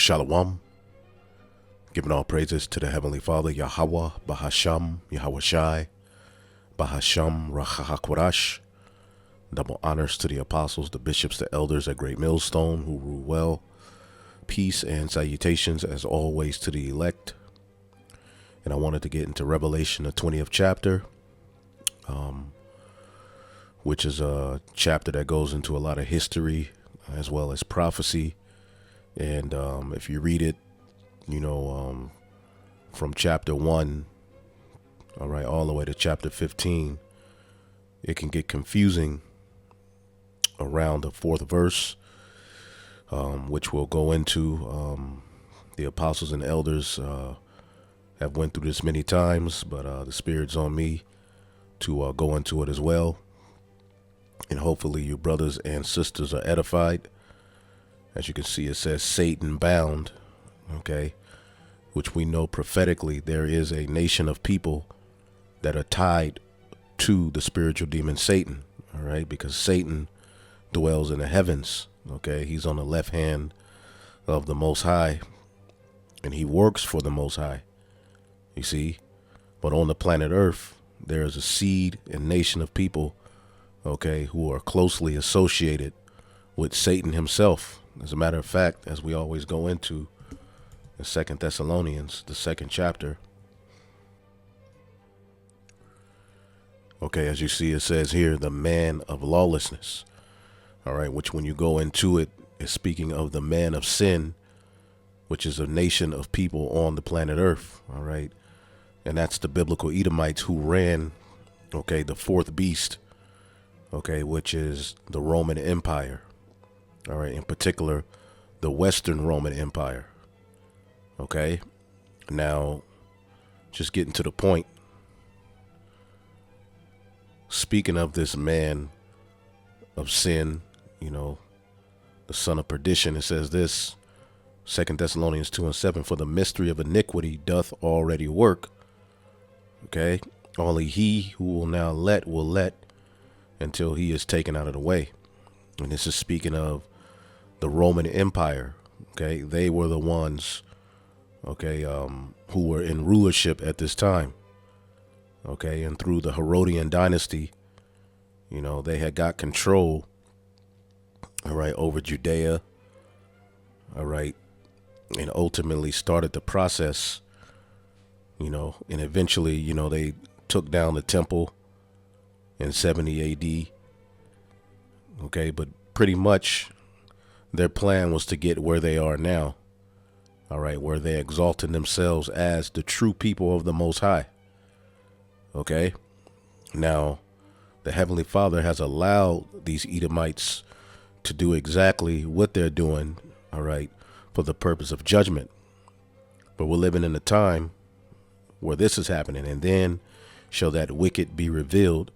Shalom. Giving all praises to the Heavenly Father, Yahweh, Bahasham, Yahuashai, Bahasham, Rachahakwarash. Double honors to the apostles, the bishops, the elders at Great Millstone who rule well. Peace and salutations as always to the elect. And I wanted to get into Revelation, the 20th chapter, which is a chapter that goes into a lot of history as well as prophecy. And if you read it, from chapter 1, all the way to chapter 15, it can get confusing around the fourth verse, which we'll go into. The apostles and elders have went through this many times, but the Spirit's on me to go into it as well. And hopefully you brothers and sisters are edified. As you can see, it says Satan bound, which we know prophetically there is a nation of people that are tied to the spiritual demon Satan, because Satan dwells in the heavens, He's on the left hand of the Most High, and he works for the Most High, you see. But on the planet Earth, there is a seed and nation of people, who are closely associated with Satan himself. As a matter of fact, as we always go into in 2 Thessalonians, the 2nd chapter. As you see, it says here, the man of lawlessness. Which when you go into it, is speaking of the man of sin, which is a nation of people on the planet Earth. And that's the biblical Edomites who ran, the fourth beast, which is the Roman Empire. In particular, the Western Roman Empire. Now, just getting to the point. Speaking of this man of sin, the son of perdition, it says this, 2 Thessalonians 2:7, for the mystery of iniquity doth already work. Only he who will now will let until he is taken out of the way. And this is speaking of the Roman Empire. They were the ones, who were in rulership at this time. And through the Herodian dynasty, they had got control, over Judea, and ultimately started the process, and eventually, they took down the temple in 70 AD. But pretty much their plan was to get where they are now, where they exalted themselves as the true people of the Most High. Now, the Heavenly Father has allowed these Edomites to do exactly what they're doing, for the purpose of judgment. But we're living in a time where this is happening, and then shall that wicked be revealed,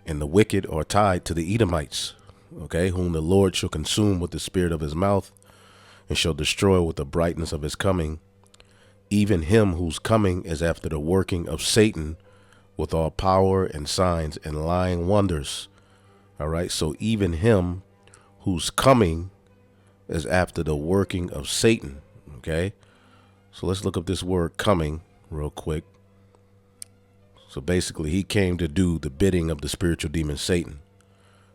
and the wicked are tied to the Edomites, whom the Lord shall consume with the spirit of his mouth, and shall destroy with the brightness of his coming, even him whose coming is after the working of Satan, with all power and signs and lying wonders. So even him whose coming is after the working of Satan. So let's look up this word coming real quick. So basically, he came to do the bidding of the spiritual demon Satan.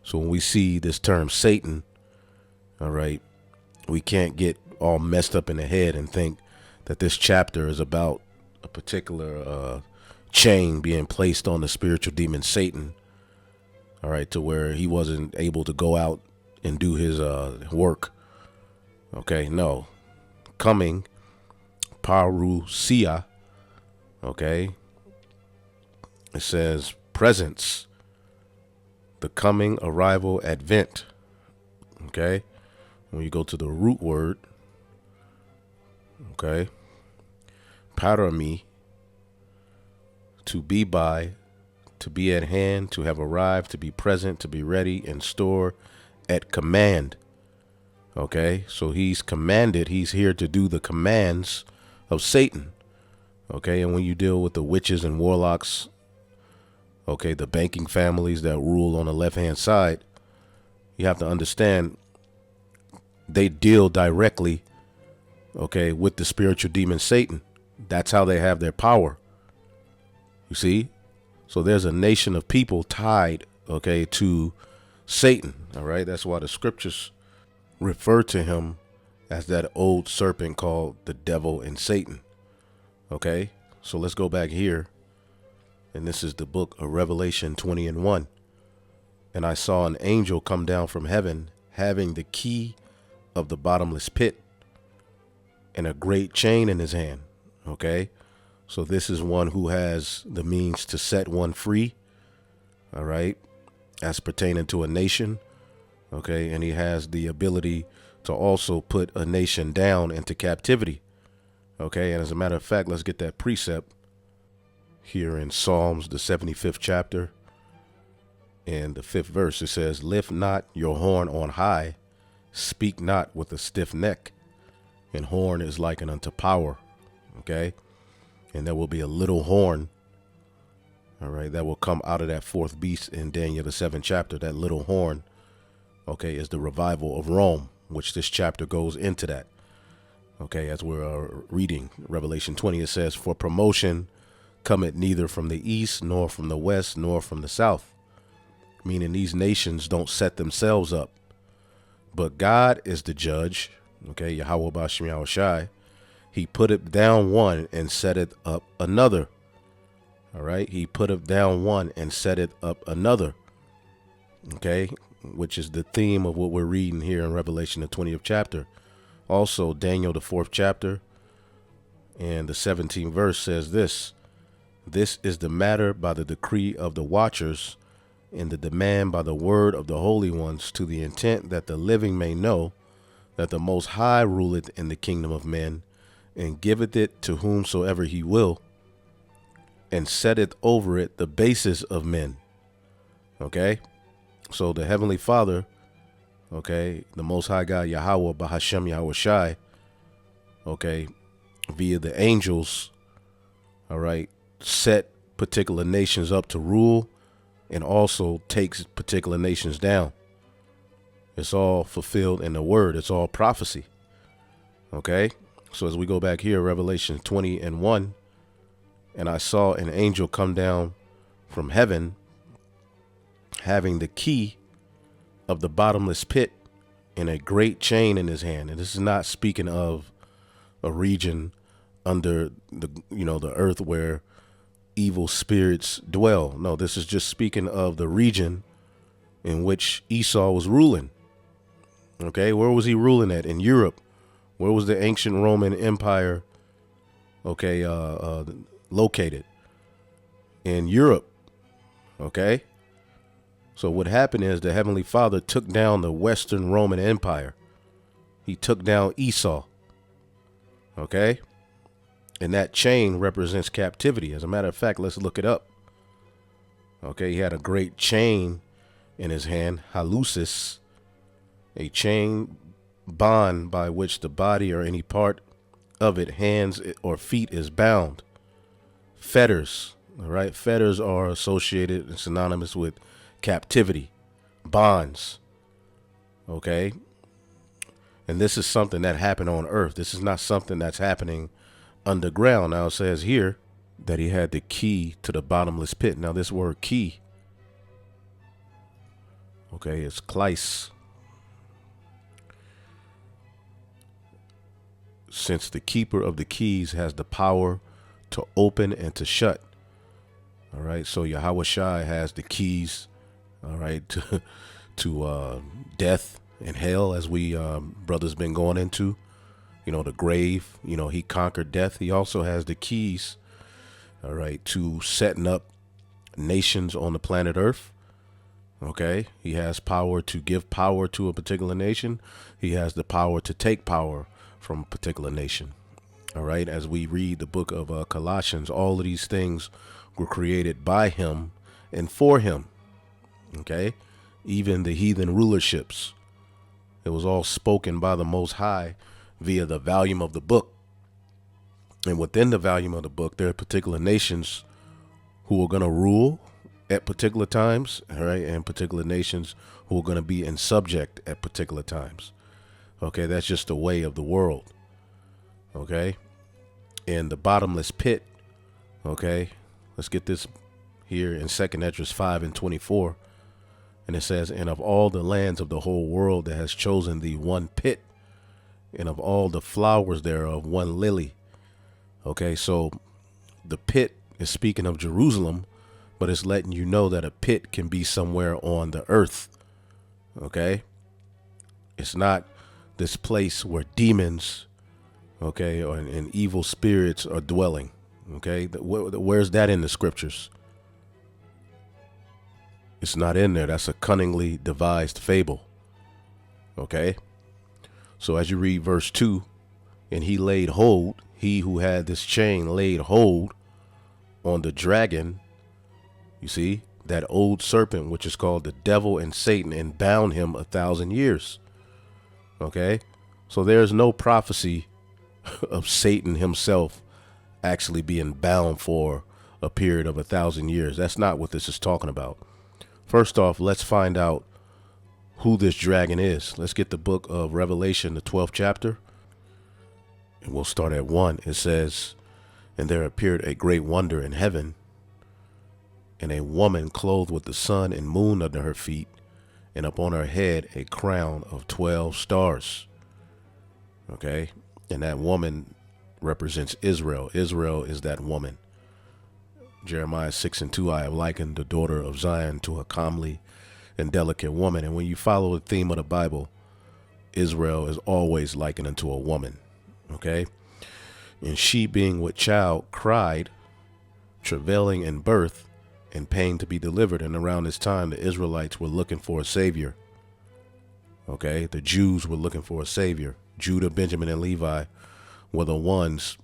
So when we see this term Satan, we can't get all messed up in the head and think that this chapter is about a particular chain being placed on the spiritual demon Satan, to where he wasn't able to go out and do his work. No. Coming, parousia, it says presence, the coming, arrival, advent. When you go to the root word, parami, to be by, to be at hand, to have arrived, to be present, to be ready, in store, at command. So he's commanded, he's here to do the commands of Satan. And when you deal with the witches and warlocks, the banking families that rule on the left-hand side, you have to understand they deal directly okay, with the spiritual demon Satan. That's how they have their power. You see? So there's a nation of people tied, okay, to Satan. All right. That's why the scriptures refer to him as that old serpent called the devil and Satan. Okay. So let's go back here. And this is the book of Revelation 20:1. And I saw an angel come down from heaven, having the key of the bottomless pit and a great chain in his hand. Okay. So this is one who has the means to set one free. All right. As pertaining to a nation. Okay. And he has the ability to also put a nation down into captivity. Okay. And as a matter of fact, let's get that precept here in Psalms, the 75th chapter and the 5th verse. It says, lift not your horn on high, speak not with a stiff neck. And horn is likened unto power. Okay. And there will be a little horn. All right. That will come out of that fourth beast in Daniel, the 7th chapter. That little horn. Okay. Is the revival of Rome, which this chapter goes into that. Okay. As we're reading Revelation 20, it says, for promotion cometh neither from the east, nor from the west, nor from the south. Meaning these nations don't set themselves up, but God is the judge. Okay. Yahuashod. He put it down one and set it up another. All right. He put it down one and set it up another. Okay. Which is the theme of what we're reading here in Revelation, the 20th chapter. Also, Daniel, the 4th chapter and the 17th verse says this. This is the matter by the decree of the watchers and the demand by the word of the holy ones, to the intent that the living may know that the Most High ruleth in the kingdom of men, and giveth it to whomsoever he will, and setteth over it the basis of men. Okay. So the Heavenly Father, okay, the Most High God, Yahweh, Bahashem, Yahuashai, okay, via the angels, all right, set particular nations up to rule and also takes particular nations down. It's all fulfilled in the word. It's all prophecy. Okay. So as we go back here, Revelation 20:1, and I saw an angel come down from heaven, having the key of the bottomless pit and a great chain in his hand. And this is not speaking of a region under the, the earth where evil spirits dwell. No, this is just speaking of the region in which Esau was ruling. Okay. Where was he ruling at? In Europe. Where was the ancient Roman Empire, okay, located? In Europe, okay? So what happened is the Heavenly Father took down the Western Roman Empire. He took down Esau, okay? And that chain represents captivity. As a matter of fact, let's look it up. Okay, he had a great chain in his hand, halusis, a chain bond by which the body or any part of it, hands or feet, is bound. Fetters. All right. Fetters are associated and synonymous with captivity, bonds. Okay. And this is something that happened on earth. This is not something that's happening underground. Now it says here that he had the key to the bottomless pit. Now this word key, okay, it's kleis. Since the keeper of the keys has the power to open and to shut. All right. So Yahuashai has the keys, all right, to death and hell, as we brothers been going into, the grave. He conquered death. He also has the keys, all right, to setting up nations on the planet Earth. Okay. He has power to give power to a particular nation. He has the power to take power from a particular nation. All right. As we read the book of Colossians, all of these things were created by him and for him. Okay. Even the heathen rulerships, it was all spoken by the Most High via the volume of the book. And within the volume of the book, there are particular nations who are going to rule at particular times. All right. And particular nations who are going to be in subject at particular times. Okay, that's just the way of the world. Okay. And the bottomless pit. Okay. Let's get this here in 2nd Esdras 5:24. And it says, and of all the lands of the whole world that has chosen thee one pit, and of all the flowers thereof one lily. Okay, so the pit is speaking of Jerusalem, but it's letting you know that a pit can be somewhere on the earth. Okay, it's not this place where demons, okay, and evil spirits are dwelling. Okay, where's that in the scriptures? It's not in there. That's a cunningly devised fable. Okay. So as you read verse 2, and he laid hold, he who had this chain laid hold on the dragon, you see, that old serpent, which is called the devil and Satan, and bound him 1,000 years. Okay. So there's no prophecy of Satan himself actually being bound for a period of 1,000 years. That's not what this is talking about. First off, let's find out who this dragon is. Let's get the book of Revelation, the 12th chapter, and we'll start at 1. It says, and there appeared a great wonder in heaven, and a woman clothed with the sun and moon under her feet, and upon her head a crown of 12 stars. Okay, and that woman represents Israel. Israel is that woman. Jeremiah 6:2, I have likened the daughter of Zion to a comely and delicate woman. And when you follow the theme of the Bible, Israel is always likened unto a woman. Okay. And she, being with child, cried, travailing in birth and pain to be delivered. And around this time, the Israelites were looking for a savior. Okay. The Jews were looking for a savior. Judah, Benjamin, and Levi were the ones,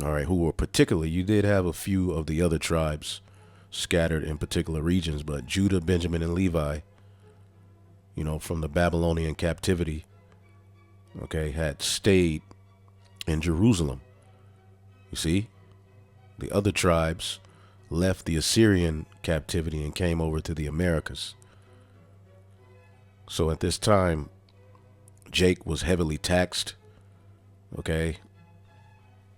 all right, who were particularly, you did have a few of the other tribes scattered in particular regions, but Judah, Benjamin, and Levi, you know, from the Babylonian captivity, okay, had stayed in Jerusalem. You see, the other tribes left the Assyrian captivity and came over to the Americas. So at this time, Jake was heavily taxed, okay,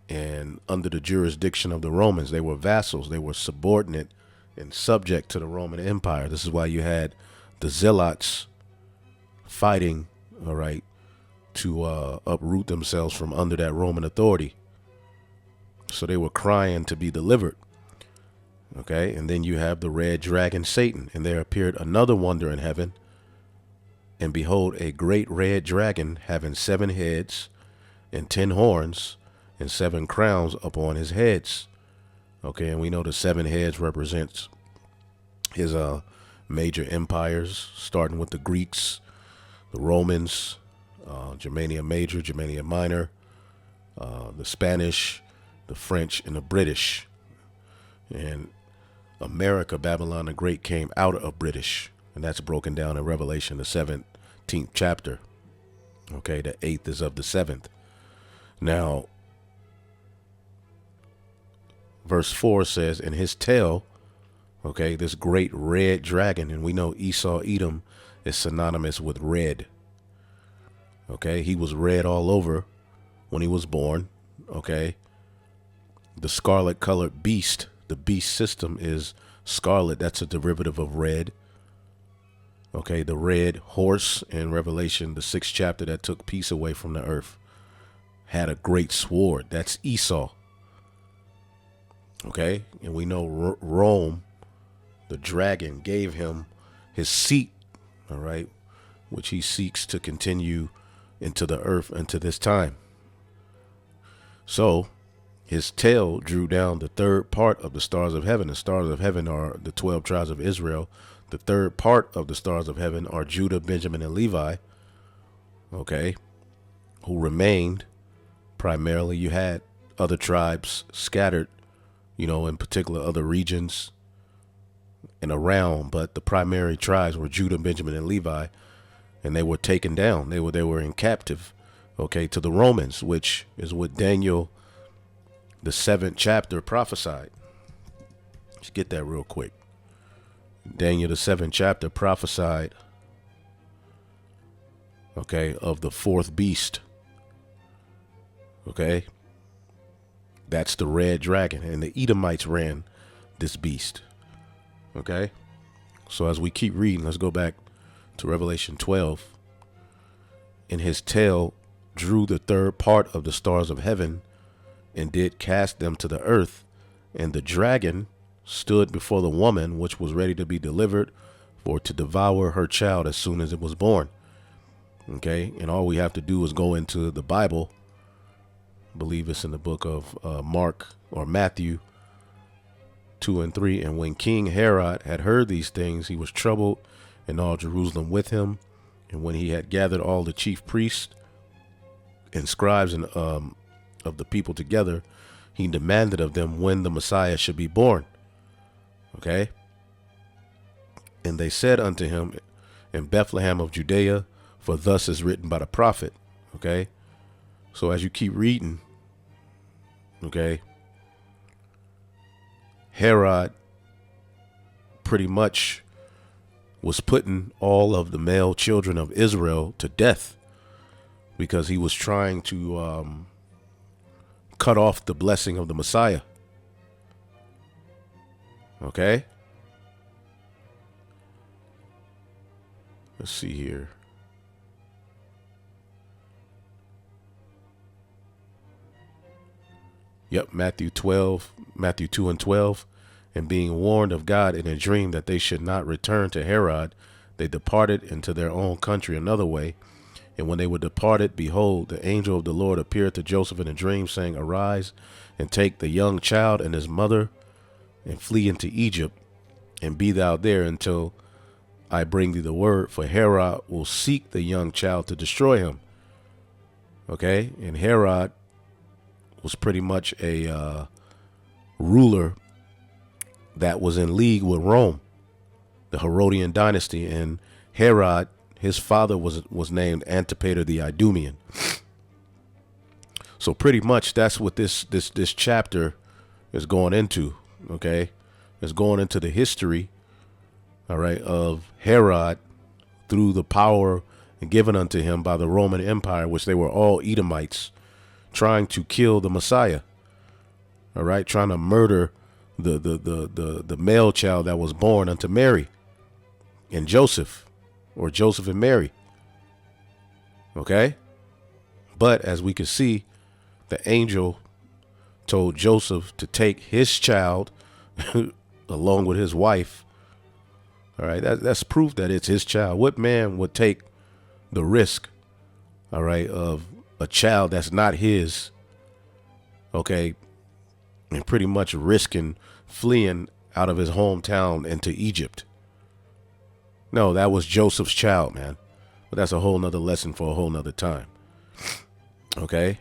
and under the jurisdiction of the Romans. They were vassals. They were subordinate and subject to the Roman Empire. This is why you had the zealots fighting, all right, to uproot themselves from under that Roman authority. So they were crying to be delivered. Okay, and then you have the red dragon Satan, and there appeared another wonder in heaven, and behold, a great red dragon having 7 heads and 10 horns and 7 crowns upon his heads. Okay, and we know the 7 heads represents his major empires, starting with the Greeks, the Romans, Germania Major, Germania Minor, the Spanish, the French, and the British. And America, Babylon the Great, came out of British, and that's broken down in Revelation, the 17th chapter. Okay, the 8th is of the 7th. Now, verse 4 says, in his tail, okay, this great red dragon, and we know Esau, Edom is synonymous with red. Okay, he was red all over when he was born. Okay, the scarlet colored beast, the beast system is scarlet. That's a derivative of red. Okay, the red horse in Revelation, the 6th chapter, that took peace away from the earth, had a great sword. That's Esau. Okay, and we know Rome, the dragon, gave him his seat, all right, which he seeks to continue into the earth unto this time. So his tail drew down the 3rd part of the stars of heaven. The stars of heaven are the 12 tribes of Israel. The 3rd part of the stars of heaven are Judah, Benjamin, and Levi, okay, who remained. Primarily, you had other tribes scattered, you know, in particular other regions and around, but the primary tribes were Judah, Benjamin, and Levi, and they were taken down. They were in captive, okay, to the Romans, which is what Daniel, the 7th chapter, prophesied. Let's get that real quick. Daniel, the 7th chapter, prophesied, okay, of the 4th beast. Okay. That's the red dragon. And the Edomites ran this beast. Okay. So as we keep reading, let's go back to Revelation 12. And his tail drew the third part of the stars of heaven and did cast them to the earth. And the dragon stood before the woman, which was ready to be delivered for to devour her child as soon as it was born. Okay. And all we have to do is go into the Bible. I believe it's in the book of Mark or Matthew 2 and 3. And when King Herod had heard these things, he was troubled, and all Jerusalem with him. And when he had gathered all the chief priests and scribes and of the people together, he demanded of them when the Messiah should be born. Okay. And they said unto him, in Bethlehem of Judea, for thus is written by the prophet. Okay. So as you keep reading, okay, Herod pretty much was putting all of the male children of Israel to death because he was trying to cut off the blessing of the Messiah. Okay. Let's see here. Yep, Matthew 2 and 12. And being warned of God in a dream that they should not return to Herod, they departed into their own country another way. And when they were departed, behold, the angel of the Lord appeared to Joseph in a dream, saying, Arise and take the young child and his mother and flee into Egypt, and be thou there until I bring thee the word, for Herod will seek the young child to destroy him. Okay, and Herod was pretty much a ruler that was in league with Rome, the Herodian dynasty. And Herod, his father was named Antipater the Idumean. So pretty much that's what this chapter is going into. Okay, it's going into the history, all right, of Herod through the power given unto him by the Roman Empire, which they were all Edomites, trying to kill the Messiah. All right, trying to murder the male child that was born unto Mary and Joseph, or Joseph and Mary. Okay. But as we can see, the angel told Joseph to take his child along with his wife. All right. That's proof that it's his child. What man would take the risk, all right, of a child that's not his, okay, and pretty much risking fleeing out of his hometown into Egypt? No, that was Joseph's child, man. But that's a whole nother lesson for a whole nother time. Okay.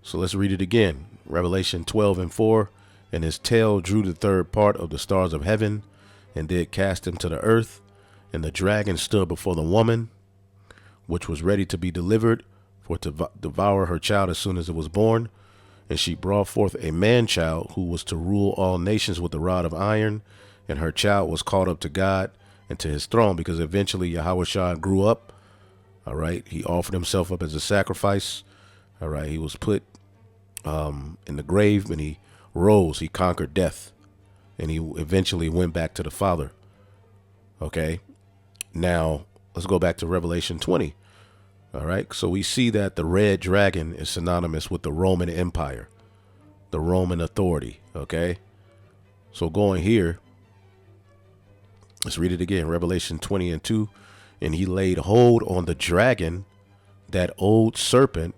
So let's read it again. Revelation 12 and 4. And his tail drew the third part of the stars of heaven and did cast them to the earth. And the dragon stood before the woman, which was ready to be delivered for to devour her child as soon as it was born. And she brought forth a man child who was to rule all nations with a rod of iron. And her child was caught up to God and to his throne, because eventually Yahuashod grew up. All right. He offered himself up as a sacrifice. All right. He was put in the grave, and he rose. He conquered death, and he eventually went back to the Father. Okay. Now let's go back to Revelation 20. All right. So we see that the red dragon is synonymous with the Roman Empire, the Roman authority. Okay. So going here, let's read it again. Revelation 20 and 2. And he laid hold on the dragon, that old serpent,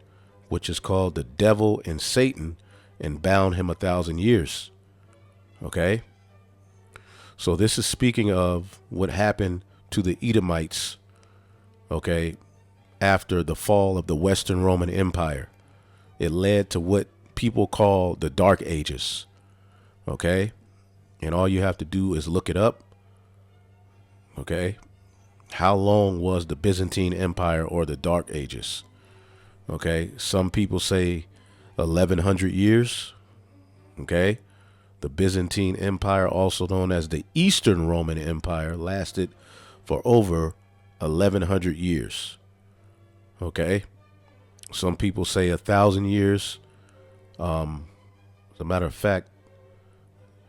which is called the devil and Satan, and bound him 1,000 years. Okay. So this is speaking of what happened to the Edomites. Okay. After the fall of the Western Roman Empire, it led to what people call the Dark Ages. Okay. And all you have to do is look it up. Okay. How long was the Byzantine Empire or the Dark Ages? Okay. Some people say 1,100 years. Okay. The Byzantine Empire, also known as the Eastern Roman Empire, lasted for over 1,100 years. Okay. Some people say 1,000 years. As a matter of fact,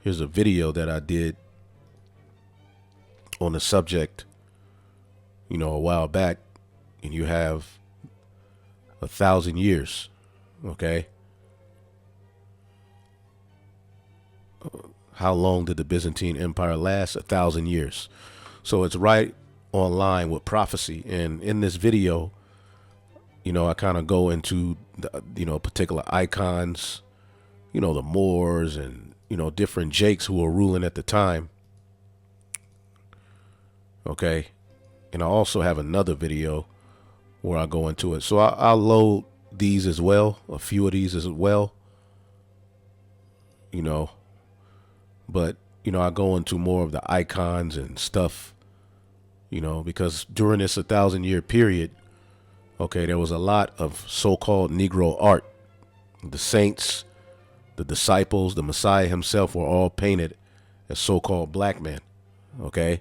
here's a video that I did on the subject, a while back, and you have 1,000 years. Okay. How long did the Byzantine Empire last? 1,000 years. So it's right on line with prophecy. And in this video, I kind of go into, particular icons, the Moors and, different Jakes who were ruling at the time. Okay. And I also have another video where I go into it. So I'll load these as well, a few of these as well, but, I go into more of the icons and stuff, because during this 1,000-year period, okay, there was a lot of so-called Negro art. The saints, the disciples, the Messiah himself were all painted as so-called black men. Okay.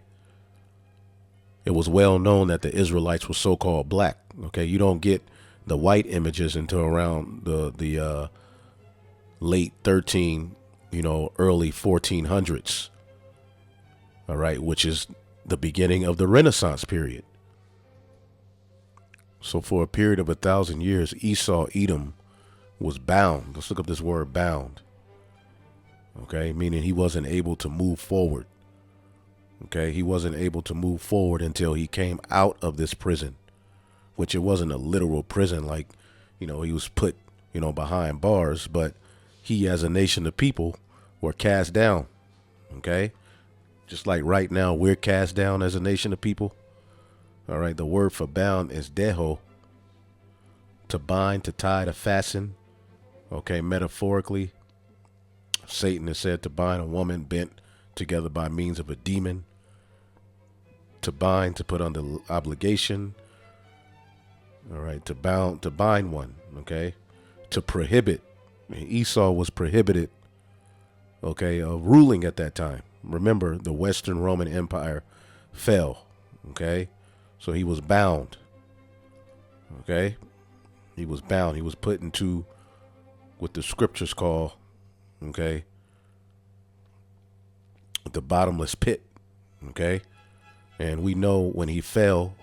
It was well known that the Israelites were so-called black. Okay. You don't get the white images until around the late 13, early 1400s. All right. Which is the beginning of the Renaissance period. So for a period of 1,000 years, Esau, Edom, was bound. Let's look up this word bound. Okay. Meaning he wasn't able to move forward. Okay. He wasn't able to move forward until he came out of this prison, which it wasn't a literal prison. Like, he was put, behind bars, but he as a nation of people were cast down. Okay. Just like right now, we're cast down as a nation of people. All right. The word for bound is deho. To bind, to tie, to fasten. Okay. Metaphorically, Satan is said to bind a woman bent together by means of a demon. To bind, to put under obligation. All right. To bind one. Okay. To prohibit. Esau was prohibited. Okay. Ruling at that time. Remember, the Western Roman Empire fell. Okay. So he was bound. Okay. He was bound. He was put into what the scriptures call, okay, the bottomless pit. Okay. And we know when he fell,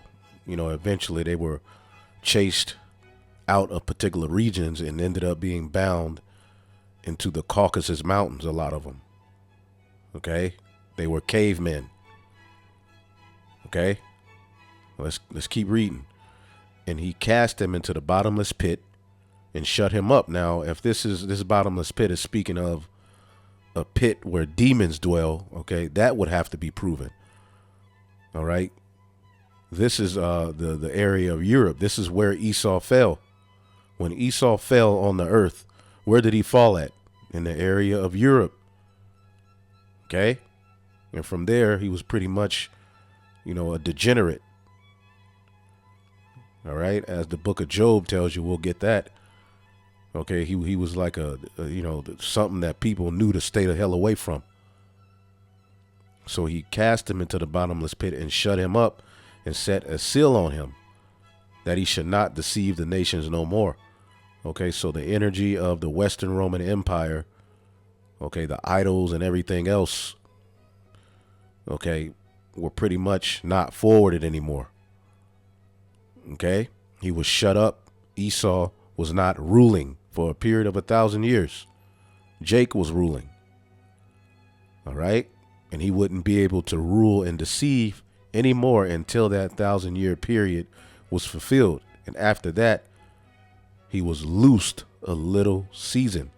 eventually they were chased out of particular regions and ended up being bound into the Caucasus Mountains, a lot of them. Okay. They were cavemen. Okay. Let's keep reading. And he cast him into the bottomless pit and shut him up. Now, if this bottomless pit is speaking of a pit where demons dwell, okay, that would have to be proven. All right. This is the area of Europe. This is where Esau fell. When Esau fell on the earth, where did he fall at? In the area of Europe. Okay. And from there, he was pretty much, a degenerate. All right. As the book of Job tells you, we'll get that. Okay. He was like something that people knew to stay the hell away from. So he cast him into the bottomless pit and shut him up and set a seal on him that he should not deceive the nations no more. Okay. So the energy of the Western Roman Empire, okay, the idols and everything else, okay, were pretty much not forwarded anymore. Okay. He was shut up. Esau was not ruling for a period of 1,000 years. Jake was ruling. All right. And he wouldn't be able to rule and deceive anymore until that 1,000-year period was fulfilled. And after that, he was loosed a little season.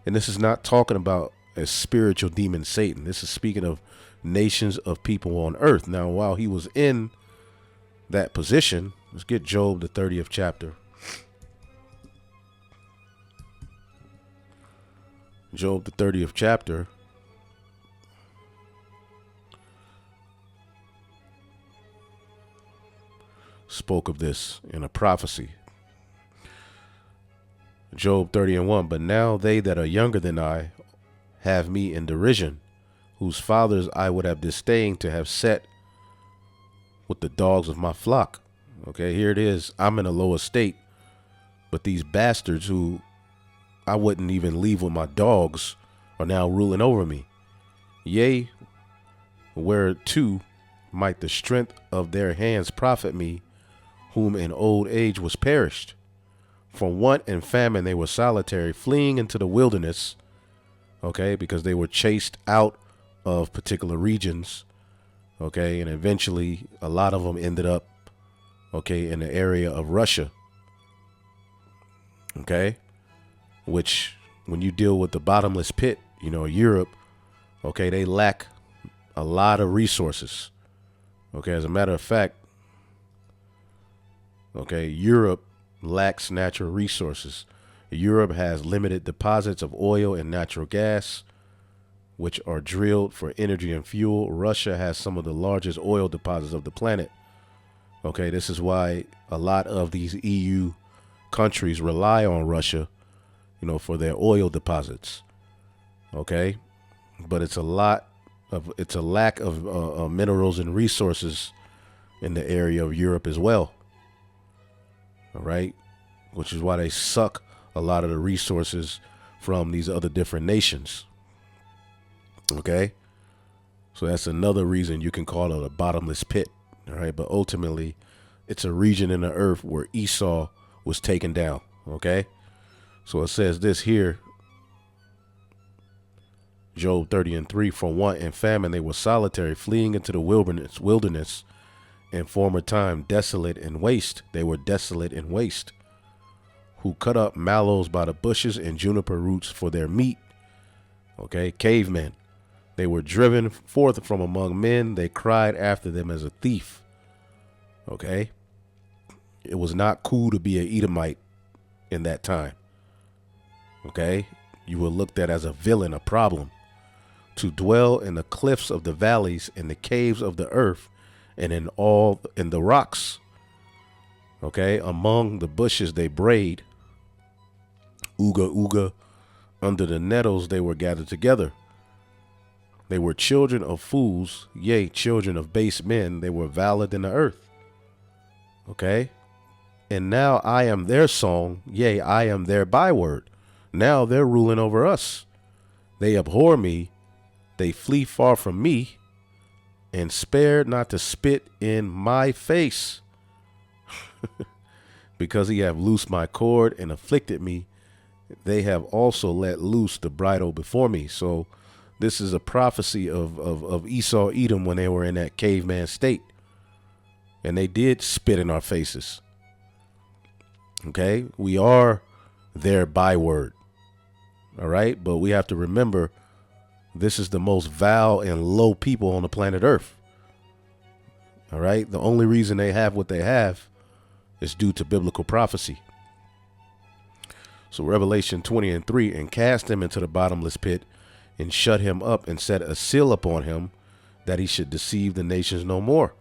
And this is not talking about a spiritual demon Satan. This is speaking of nations of people on earth. Now, while he was in that position, let's get Job, the 30th chapter. Job, the 30th chapter. Spoke of this in a prophecy. Job 30:1. But now they that are younger than I have me in derision, whose fathers I would have disdained to have set with the dogs of my flock. Okay, here it is. I'm in a low estate, But these bastards who I wouldn't even leave with my dogs are now ruling over me. Yea, whereto might the strength of their hands profit me, whom in old age was perished. From want and famine they were solitary, fleeing into the wilderness, okay, because they were chased out of particular regions, okay, and eventually a lot of them ended up, okay, in the area of Russia, okay, which when you deal with the bottomless pit, you know, Europe, okay, they lack a lot of resources, okay, as a matter of fact, okay, Europe lacks natural resources. Europe has limited deposits of oil and natural gas, which are drilled for energy and fuel. Russia has some of the largest oil deposits of the planet. Okay, this is why a lot of these EU countries rely on Russia, you know, for their oil deposits. Okay, but it's a lack of minerals and resources in the area of Europe as well. All right, which is why they suck a lot of the resources from these other different nations. Okay, so that's another reason you can call it a bottomless pit. All right, but ultimately, it's a region in the earth where Esau was taken down. Okay, so it says this here, Job 30:3, from want and famine they were solitary, fleeing into the wilderness. In former time, desolate and waste. They were desolate and waste, who cut up mallows by the bushes and juniper roots for their meat. Okay, cavemen. They were driven forth from among men. They cried after them as a thief. Okay, it was not cool to be an Edomite in that time. Okay, you were looked at as a villain, a problem. To dwell in the cliffs of the valleys, in the caves of the earth, and in the rocks. Okay, among the bushes they brayed. Ooga ooga, under the nettles they were gathered together. They were children of fools, yea, children of base men. They were valid in the earth. Okay, and now I am their song, yea, I am their byword. Now they're ruling over us. They abhor me, they flee far from me, and spared not to spit in my face. Because he have loosed my cord and afflicted me, they have also let loose the bridle before me. So this is a prophecy of Esau, Edom, when they were in that caveman state. And they did spit in our faces. Okay, we are their byword. All right, but we have to remember, this is the most vile and low people on the planet Earth. All right. The only reason they have what they have is due to biblical prophecy. So Revelation 20:3, and cast him into the bottomless pit and shut him up and set a seal upon him, that he should deceive the nations no more,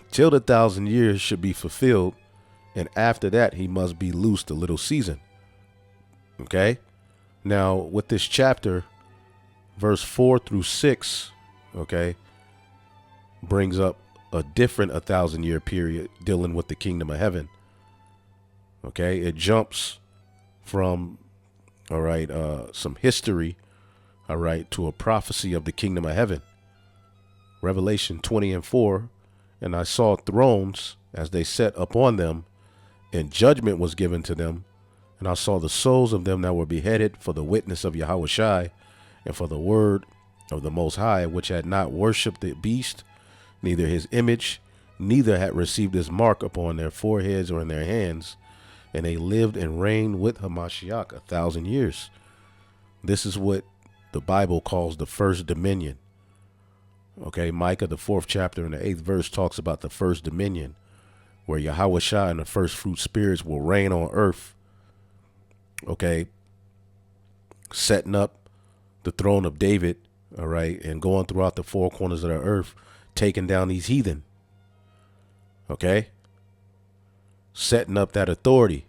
till the 1,000 years should be fulfilled. And after that, he must be loosed a little season. Okay. Now, with this chapter, verse 4-6, okay, brings up a different 1,000-year period dealing with the kingdom of heaven. Okay, it jumps from, all right, some history, all right, to a prophecy of the kingdom of heaven. Revelation 20:4, and I saw thrones as they sat upon them, and judgment was given to them. And I saw the souls of them that were beheaded for the witness of Yahuashod and for the word of the Most High, which had not worshipped the beast, neither his image, neither had received his mark upon their foreheads or in their hands. And they lived and reigned with Hamashiach 1,000 years. This is what the Bible calls the first dominion. Okay, Micah, the 4th chapter and the 8th verse talks about the first dominion, where Yahuashua and the first fruit spirits will reign on earth. Okay, setting up the throne of David, all right, and going throughout the four corners of the earth, taking down these heathen. Okay, setting up that authority.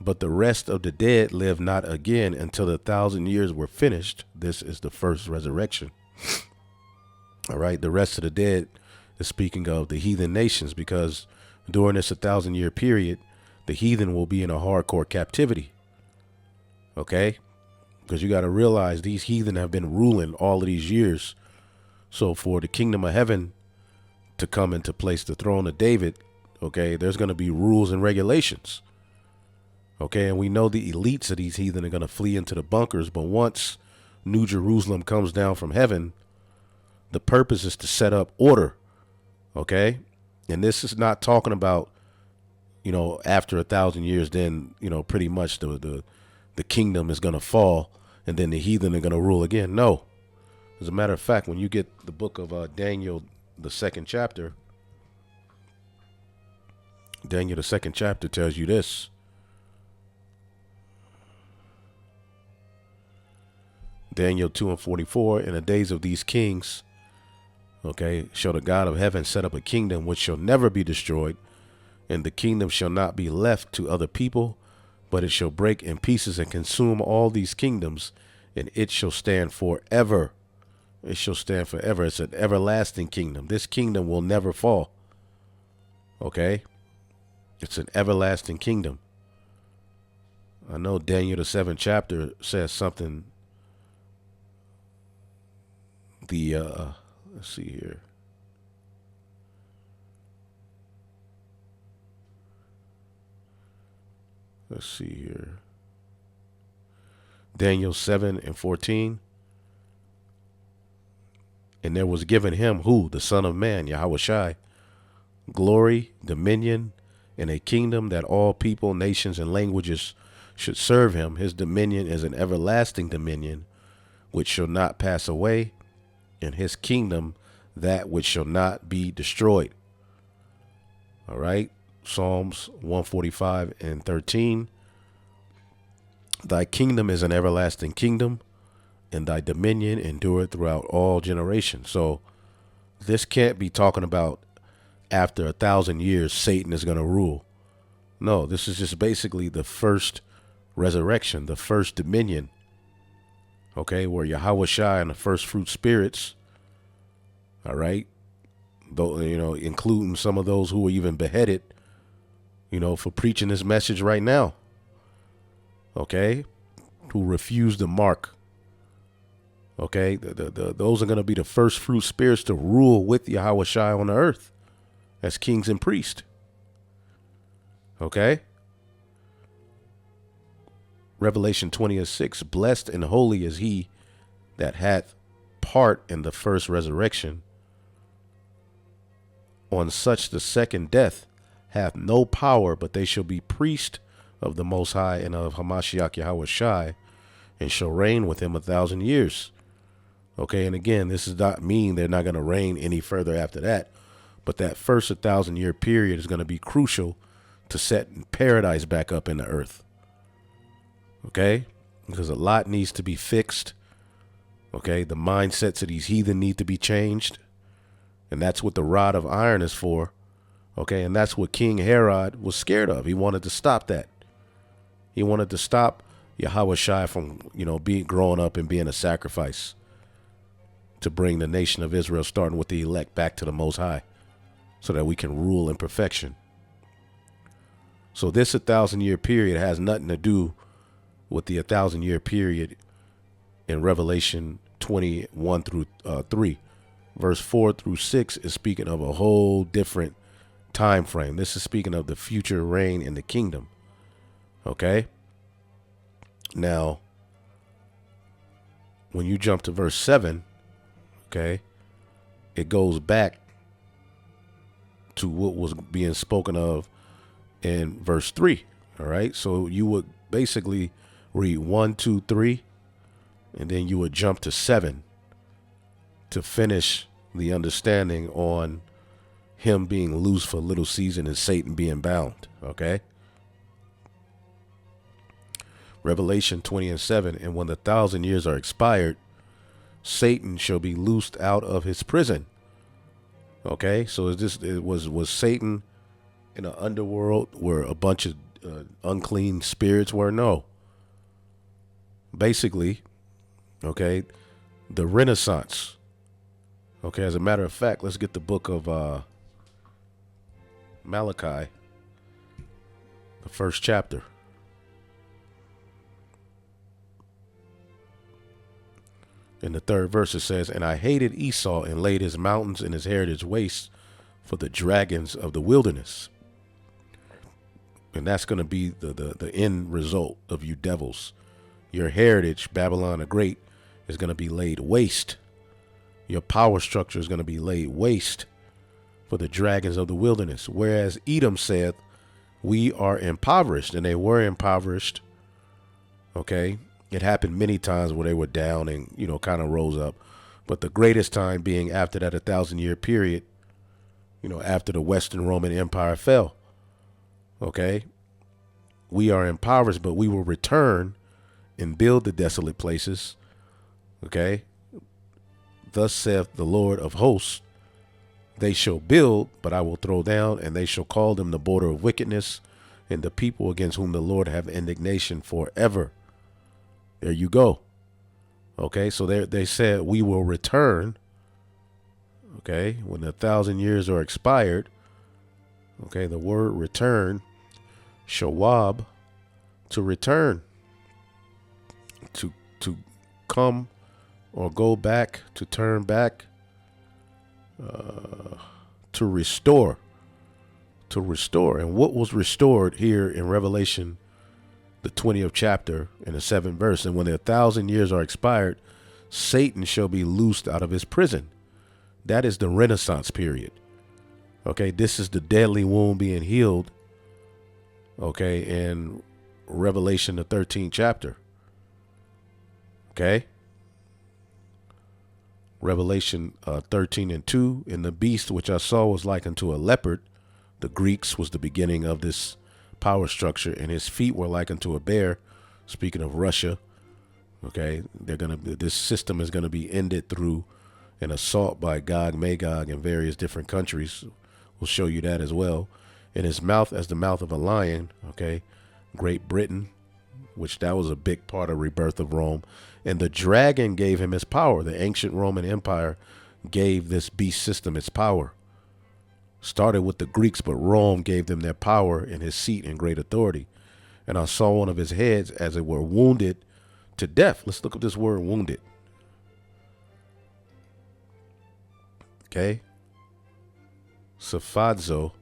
But the rest of the dead live not again until the 1,000 years were finished. This is the first resurrection. All right, the rest of the dead is speaking of the heathen nations, because During this 1,000-year period, the heathen will be in a hardcore captivity. Okay? Because you got to realize these heathen have been ruling all of these years. So for the kingdom of heaven to come into place, the throne of David, okay, there's going to be rules and regulations. Okay, and we know the elites of these heathen are going to flee into the bunkers. But once New Jerusalem comes down from heaven, the purpose is to set up order. Okay, and this is not talking about, after 1,000 years, then, pretty much the kingdom is going to fall and then the heathen are going to rule again. No. As a matter of fact, when you get the book of Daniel, the second chapter, Daniel, the second chapter tells you this. Daniel 2:44, in the days of these kings, okay, shall the God of heaven set up a kingdom which shall never be destroyed, and the kingdom shall not be left to other people, but it shall break in pieces and consume all these kingdoms, and it shall stand forever. It shall stand forever. It's an everlasting kingdom. This kingdom will never fall. Okay? It's an everlasting kingdom. I know Daniel, the 7th chapter, says something. Let's see here. Let's see here. Daniel 7:14. And there was given him who? The Son of Man, Yahuashod, glory, dominion, and a kingdom that all people, nations, and languages should serve him. His dominion is an everlasting dominion which shall not pass away, and his kingdom that which shall not be destroyed. All right. Psalms 145:13. Thy kingdom is an everlasting kingdom, and thy dominion endureth throughout all generations. So this can't be talking about after 1,000 years, Satan is going to rule. No, this is just basically the first resurrection, the first dominion. Okay, where Yahuashod and the first fruit spirits, all right, though, including some of those who were even beheaded, for preaching this message right now. Okay, who refused the mark. Okay, those are going to be the first fruit spirits to rule with Yahuashua on the earth as kings and priests. Okay. Revelation 20:6, blessed and holy is he that hath part in the first resurrection. On such the second death hath no power, but they shall be priests of the Most High and of Hamashiach Yahuashua, and shall reign with him 1,000 years. Okay, and again, this does not mean they're not going to reign any further after that, but that first 1,000-year period is going to be crucial to setting paradise back up in the earth. Okay, because a lot needs to be fixed. Okay, the mindsets of these heathen need to be changed, and that's what the rod of iron is for. Okay, and that's what King Herod was scared of. He wanted to stop that. He wanted to stop Yahuashua from, being growing up and being a sacrifice to bring the nation of Israel, starting with the elect, back to the Most High, so that we can rule in perfection. So this 1,000-year period has nothing to do with the 1,000-year period in Revelation 21 through 3. Verse 4 through 6 is speaking of a whole different time frame. This is speaking of the future reign in the kingdom. Okay. Now, when you jump to verse 7, okay, it goes back to what was being spoken of in verse 3. All right. So you would basically read 1, 2, 3, and then you would jump to 7 to finish the understanding on him being loose for a little season and Satan being bound. Okay. Revelation 20:7, and when the 1,000 years are expired, Satan shall be loosed out of his prison. Okay, so was Satan in an underworld where a bunch of unclean spirits were? No. Basically, okay, the Renaissance. Okay, as a matter of fact, let's get the book of Malachi, the first chapter. In the third verse it says, "And I hated Esau and laid his mountains and his heritage waste for the dragons of the wilderness." And that's going to be the end result of you devils. Your heritage, Babylon the Great, is going to be laid waste. Your power structure is going to be laid waste for the dragons of the wilderness. Whereas Edom said, we are impoverished, and they were impoverished. Okay. It happened many times where they were down and, kind of rose up. But the greatest time being after that 1,000-year period, after the Western Roman Empire fell. Okay. We are impoverished, but we will return and build the desolate places. Okay. Thus saith the Lord of hosts, they shall build, but I will throw down, and they shall call them the border of wickedness, and the people against whom the Lord have indignation forever. There you go. Okay, so they said we will return. Okay, when 1,000 years are expired. Okay, the word return, shawab, to return, to come or go back, to turn back, to restore. And what was restored here in Revelation, the 20th chapter and the 7th verse? "And when the 1,000 years are expired, Satan shall be loosed out of his prison." That is the Renaissance period. Okay, this is the deadly wound being healed. Okay, in Revelation, the 13th chapter. Okay. Revelation 13:2, "And the beast which I saw was like unto a leopard." The Greeks was the beginning of this power structure, and his feet were like unto a bear. Speaking of Russia, okay, this system is gonna be ended through an assault by Gog Magog in various different countries. We'll show you that as well. "In his mouth as the mouth of a lion." Okay, Great Britain, which that was a big part of rebirth of Rome. "And the dragon gave him his power." The ancient Roman Empire gave this beast system its power. Started with the Greeks, but Rome gave them their power and his seat and great authority. "And I saw one of his heads as it were wounded to death." Let's look at this word wounded. Okay. Saphadzo.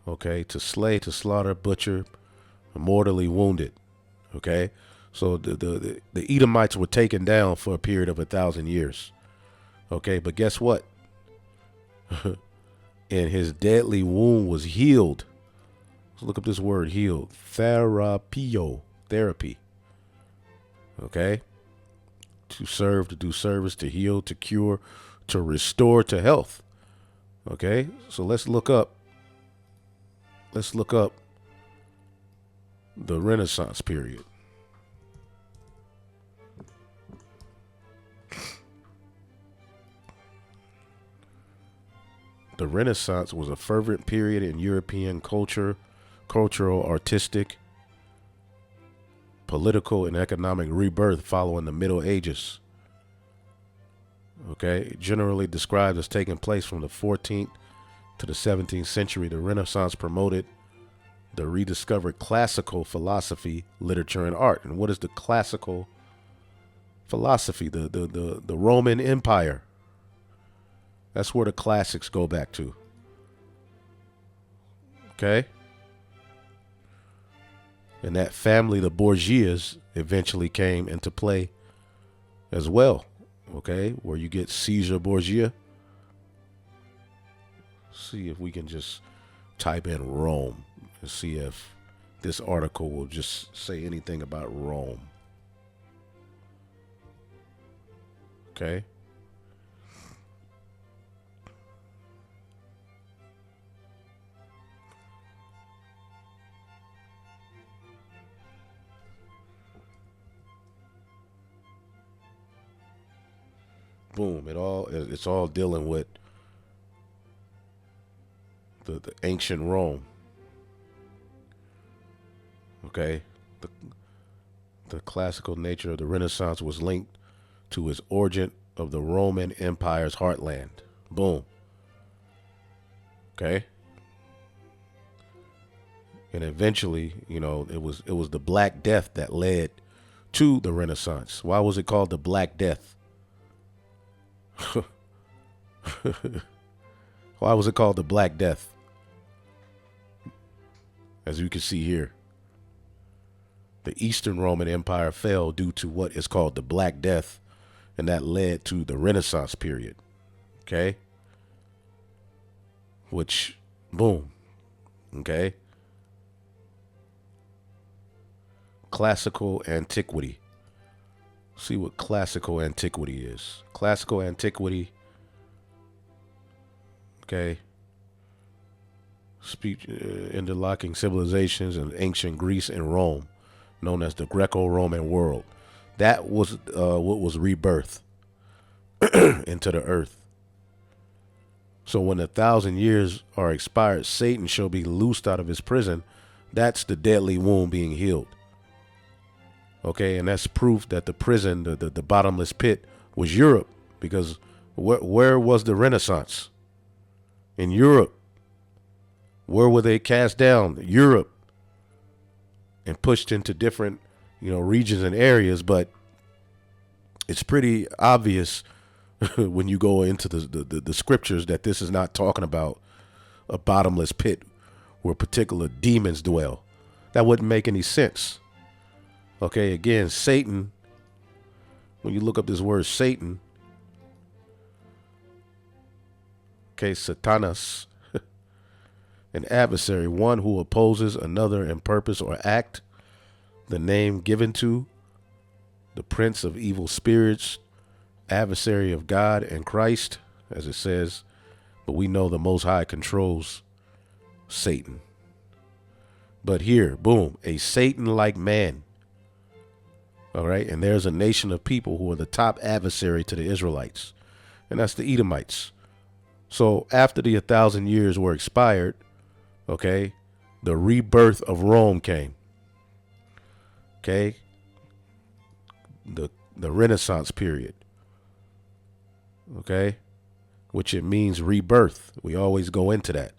Okay. To slay, to slaughter, butcher, mortally wounded. Okay. So the Edomites were taken down for a period of 1,000 years. Okay. But guess what? And his deadly wound was healed. Let's look up this word healed. Therapio. Therapy. Okay. To serve, to do service, to heal, to cure, to restore to health. Okay. So let's look up the Renaissance period. The Renaissance was a fervent period in European cultural, artistic, political, and economic rebirth following the Middle Ages. Okay, generally described as taking place from the 14th to the 17th century. The Renaissance promoted the rediscovered classical philosophy, literature, and art. And what is the classical philosophy? The Roman Empire. That's where the classics go back to. Okay. And that family, the Borgias, eventually came into play as well. Okay. Where you get Caesar Borgia. See if we can just type in Rome and see if this article will just say anything about Rome. Okay. Boom. It's all dealing with the ancient Rome. Okay. The classical nature of the Renaissance was linked to its origin of the Roman Empire's heartland. Boom. Okay. And eventually, it was the Black Death that led to the Renaissance. Why was it called the Black Death? Why was it called the Black Death? As you can see here, the Eastern Roman Empire fell due to what is called the Black Death, and that led to the Renaissance period. Okay? Which, boom. Okay? Classical antiquity. See what classical antiquity is. Classical antiquity, okay, interlocking civilizations in ancient Greece and Rome, known as the Greco-Roman world. That was what was rebirth into the earth. So when 1,000 years are expired, Satan shall be loosed out of his prison. That's the deadly wound being healed. Okay, and that's proof that the prison, the bottomless pit, was Europe, because where was the Renaissance? In Europe. Where were they cast down? Europe. And pushed into different, regions and areas. But it's pretty obvious when you go into the scriptures that this is not talking about a bottomless pit where particular demons dwell. That wouldn't make any sense. Okay, again, Satan, when you look up this word Satan, okay, Satanas, an adversary, one who opposes another in purpose or act, the name given to, the prince of evil spirits, adversary of God and Christ, as it says, but we know the Most High controls Satan. But here, boom, a Satan-like man. All right. And there's a nation of people who are the top adversary to the Israelites. And that's the Edomites. So after the 1,000 years were expired, okay, the rebirth of Rome came. Okay. The Renaissance period. Okay. Which it means rebirth. We always go into that.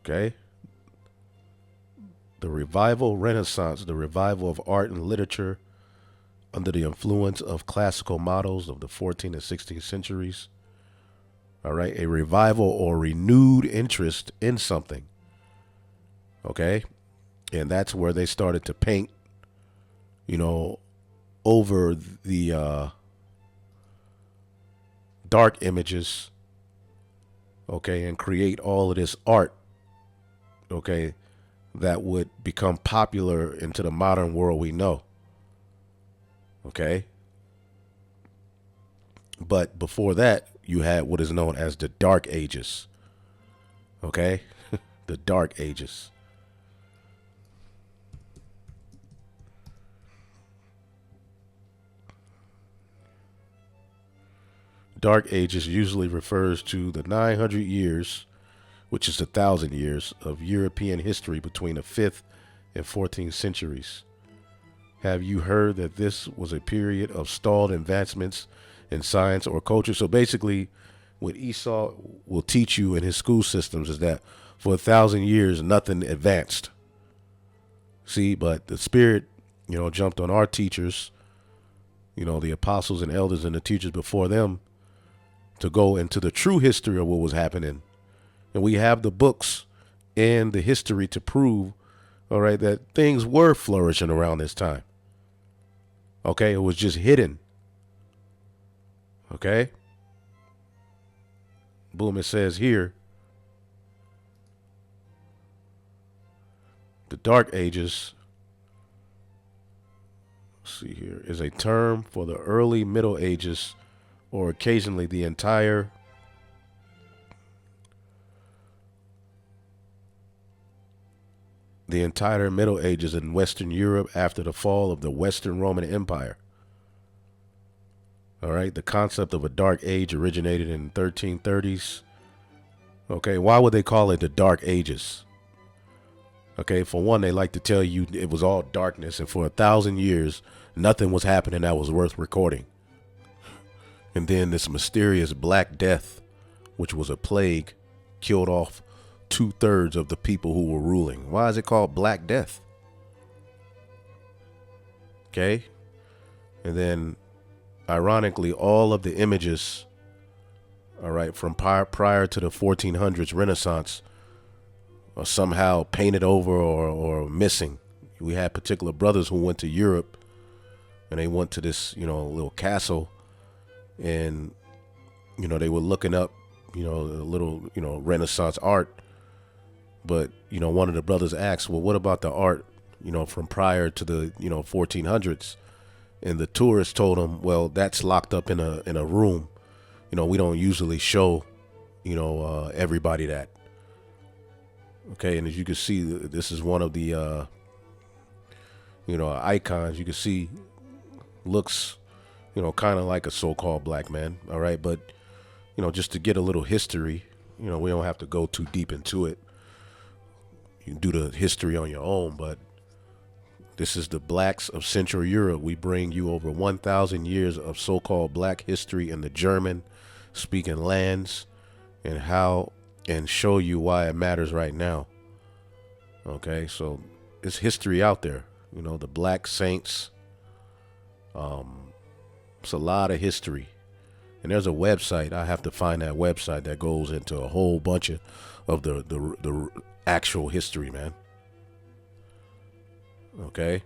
Okay. The revival Renaissance, the revival of art and literature under the influence of classical models of the 14th and 16th centuries. All right. A revival or renewed interest in something. Okay. And that's where they started to paint, over the dark images. Okay. And create all of this art. Okay, that would become popular into the modern world we know. Okay. But before that, you had what is known as the Dark Ages. Okay. The Dark Ages. Dark Ages usually refers to the 900 years, which is 1,000 years of European history between the 5th and 14th centuries. Have you heard that this was a period of stalled advancements in science or culture? So basically, what Esau will teach you in his school systems is that for 1,000 years, nothing advanced. See, but the Spirit, jumped on our teachers, the apostles and elders and the teachers before them to go into the true history of what was happening. And we have the books and the history to prove, all right, that things were flourishing around this time. Okay, it was just hidden. Okay. Boom, it says here, the Dark Ages, let's see here, is a term for the early Middle Ages, or occasionally the entire Middle Ages in Western Europe after the fall of the Western Roman Empire. All right. The concept of a dark age originated in the 1330s. Okay. Why would they call it the Dark Ages? Okay, for one, they like to tell you it was all darkness, and for 1,000 years, nothing was happening that was worth recording. And then this mysterious Black Death, which was a plague, killed off 2/3 of the people who were ruling. Why is it called Black Death? Okay, and then, ironically, all of the images, all right, from prior to the 1400s Renaissance are somehow painted over or missing. We had particular brothers who went to Europe and they went to this, little castle, and, they were looking up, a little, Renaissance art. But, one of the brothers asked, well, what about the art, from prior to the, 1400s? And the tourist told him, well, that's locked up in a room. We don't usually show, everybody that. Okay, and as you can see, this is one of the, icons. You can see looks, kind of like a so-called black man. All right, but, just to get a little history, we don't have to go too deep into it. You can do the history on your own, but this is the blacks of Central Europe. We bring you over 1,000 years of so-called black history in the German-speaking lands, and show you why it matters right now. Okay, so it's history out there. The black saints. It's a lot of history. And there's a website. I have to find that website that goes into a whole bunch of the actual history, man. Okay.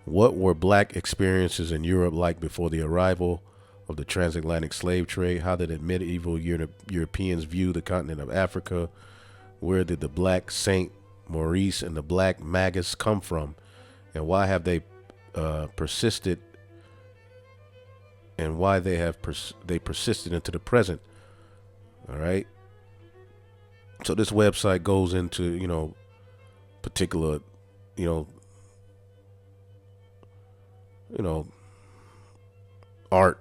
What were black experiences in Europe like before the arrival of the transatlantic slave trade? How did medieval Europeans view the continent of Africa? Where did the black Saint Maurice and the black Magus come from? And why have they persisted? And why they persisted into the present? All right. So this website goes into, particular, art,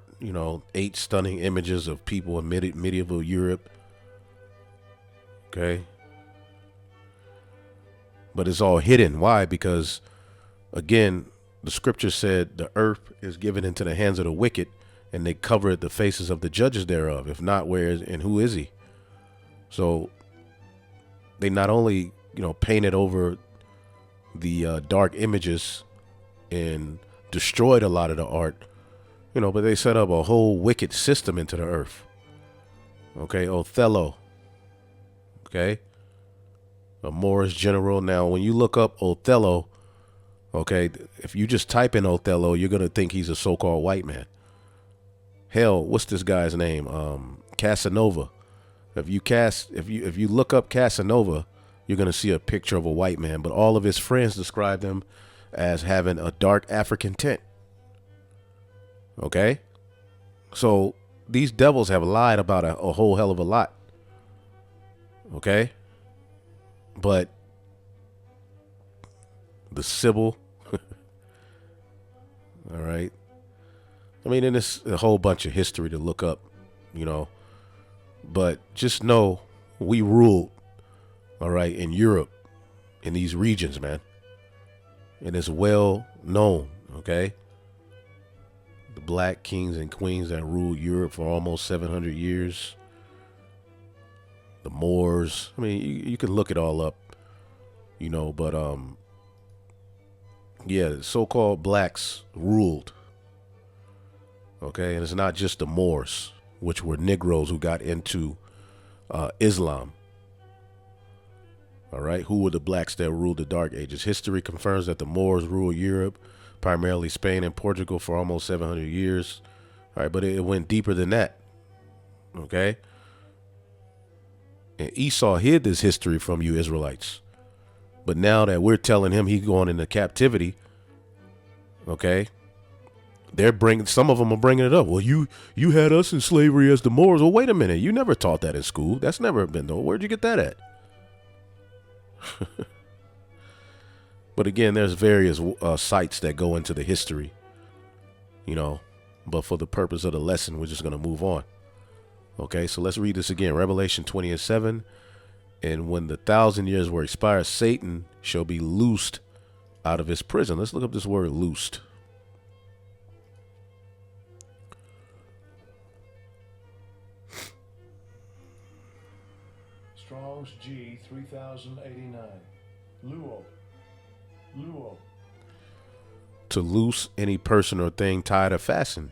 8 stunning images of people in medieval Europe. Okay. But it's all hidden. Why? Because, again, the scripture said the earth is given into the hands of the wicked, and they covered the faces of the judges thereof. If not, where is and who is he? So they not only, painted over the dark images and destroyed a lot of the art, but they set up a whole wicked system into the earth. Okay, Othello. Okay, a Moorish general. Now, when you look up Othello, okay, if you just type in Othello, you're gonna think he's a so-called white man. Hell, what's this guy's name? Casanova. If you look up Casanova, you're gonna see a picture of a white man, but all of his friends describe him as having a dark African tint. Okay, so these devils have lied about a whole hell of a lot. Okay, but the Sybil, all right. I mean, and it's a whole bunch of history to look up, but just know we ruled, all right, in Europe, in these regions, man. And it's well known, okay? The black kings and queens that ruled Europe for almost 700 years. The Moors. I mean, you can look it all up, but yeah, the so-called blacks ruled. Okay, and it's not just the Moors, which were Negroes who got into Islam. All right, who were the blacks that ruled the Dark Ages? History confirms that the Moors ruled Europe, primarily Spain and Portugal, for almost 700 years. All right, but it went deeper than that. Okay, and Esau hid this history from you Israelites, but now that we're telling him he's going into captivity, okay, some of them are bringing it up. Well, you had us in slavery as the Moors. Well, wait a minute. You never taught that in school. That's never been though. Where'd you get that at? But again, there's various sites that go into the history, but for the purpose of the lesson, we're just going to move on. Okay, so let's read this again. Revelation 20:7. And when the 1,000 years were expired, Satan shall be loosed out of his prison. Let's look up this word loosed. Strong's G 3089. Luo. To loose any person or thing tied or fastened.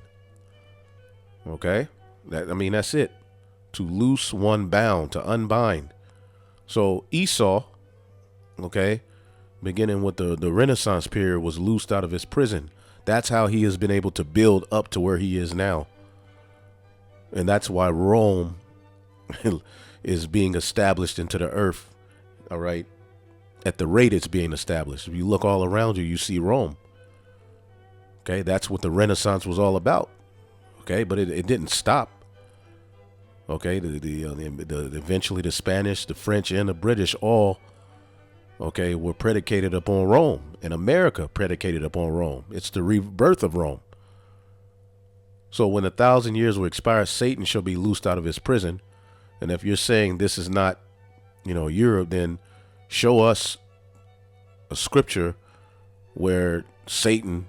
Okay? That's it. To loose one bound, to unbind. So Esau, okay, beginning with the Renaissance period, was loosed out of his prison. That's how he has been able to build up to where he is now. And that's why Rome is being established into the earth, all right, at the rate it's being established. If you look all around you, you see Rome. Okay, that's what the Renaissance was all about. Okay, but it didn't stop. Okay, eventually the Spanish, the French, and the British all, okay, were predicated upon Rome, and America predicated upon Rome. It's the rebirth of Rome. So when 1,000 years will expire, Satan shall be loosed out of his prison. And if you're saying this is not, Europe, then show us a scripture where Satan,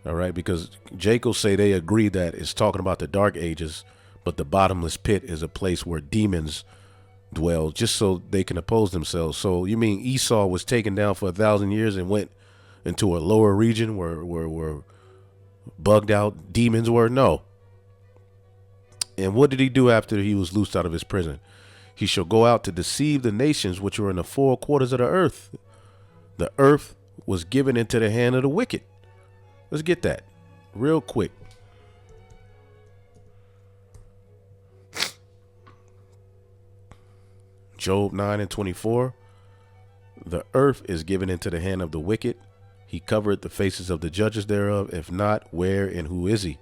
all right, because Jacob say they agree that it's talking about the dark ages, but the bottomless pit is a place where demons dwell, just so they can oppose themselves. So you mean Esau was taken down for 1,000 years and went into a lower region where bugged out demons were? No. And what did he do after he was loosed out of his prison? He shall go out to deceive the nations which were in the four quarters of the earth. The earth was given into the hand of the wicked. Let's get that real quick. Job 9:24. The earth is given into the hand of the wicked. He covered the faces of the judges thereof. If not, where and who is he?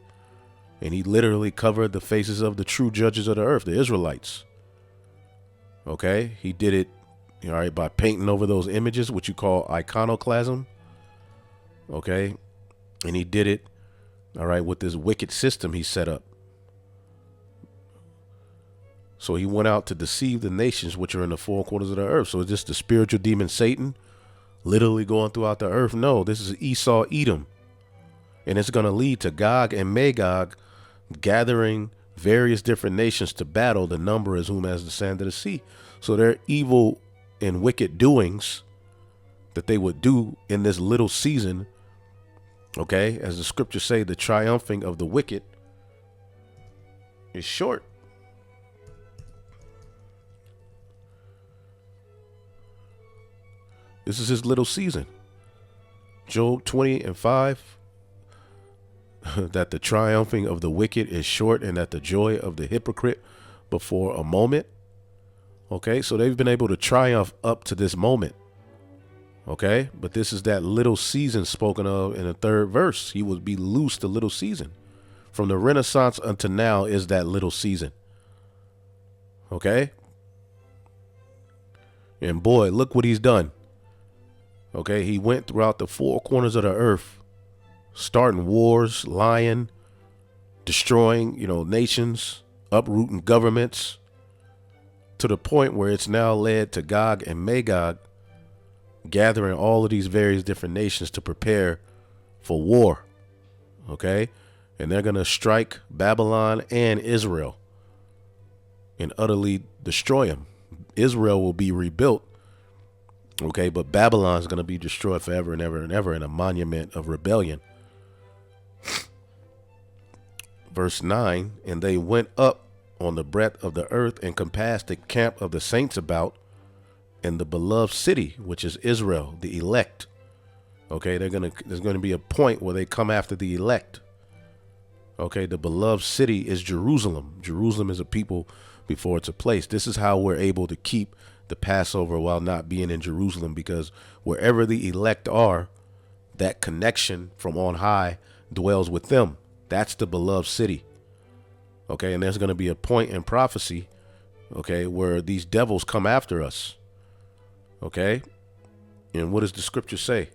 And he literally covered the faces of the true judges of the earth, the Israelites. Okay, he did it, all right, by painting over those images, which you call iconoclasm. Okay, and he did it, all right, with this wicked system he set up. So he went out to deceive the nations which are in the four quarters of the earth. So is this the spiritual demon Satan literally going throughout the earth? No, this is Esau, Edom. And it's going to lead to Gog and Magog gathering various different nations to battle. The number is whom as the sand of the sea. So their evil and wicked doings that they would do in this little season, okay, as the scriptures say, the triumphing of the wicked is short. This is his little season. Job 20:5. That the triumphing of the wicked is short, and that the joy of the hypocrite before a moment. Okay, so they've been able to triumph up to this moment. Okay, but this is that little season spoken of in the third verse. He would be loosed a little season. From the Renaissance unto now is that little season. Okay, and boy, look what he's done. Okay, he went throughout the four corners of the earth, starting wars, lying, destroying, nations, uprooting governments, to the point where it's now led to Gog and Magog gathering all of these various different nations to prepare for war. Okay, and they're going to strike Babylon and Israel and utterly destroy them. Israel will be rebuilt. Okay, but Babylon is going to be destroyed forever and ever and ever in a monument of rebellion. Verse 9, and they went up on the breadth of the earth and compassed the camp of the saints about in the beloved city, which is Israel, the elect. Okay, there's going to be a point where they come after the elect. Okay, the beloved city is Jerusalem. Jerusalem is a people before it's a place. This is how we're able to keep the Passover while not being in Jerusalem, because wherever the elect are, that connection from on high dwells with them. That's the beloved city. Okay, and there's going to be a point in prophecy, okay, where these devils come after us. Okay, and what does the scripture say?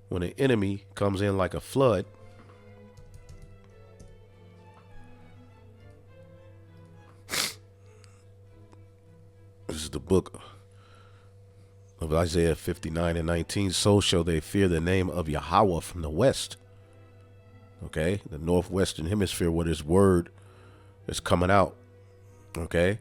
When an enemy comes in like a flood, this is the book of Isaiah 59:19, so shall they fear the name of Yahweh from the west. Okay, the northwestern hemisphere where this word is coming out. Okay,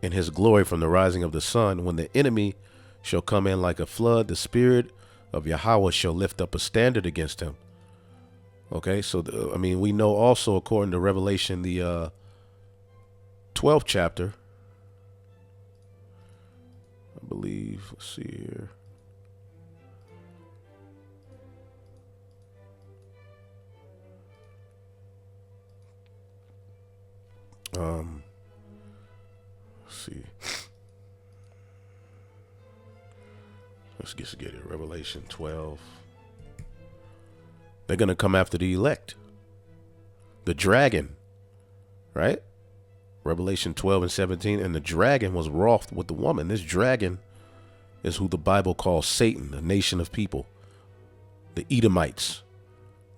in his glory from the rising of the sun, when the enemy shall come in like a flood, the spirit of Yahweh shall lift up a standard against him. Okay, so we know also according to Revelation, the 12th chapter, I believe, let's see here. Let's see. Let's just get it. Revelation 12. They're going to come after the elect. The dragon, right? Revelation 12:17. And the dragon was wroth with the woman. This dragon is who the Bible calls Satan, the nation of people. The Edomites,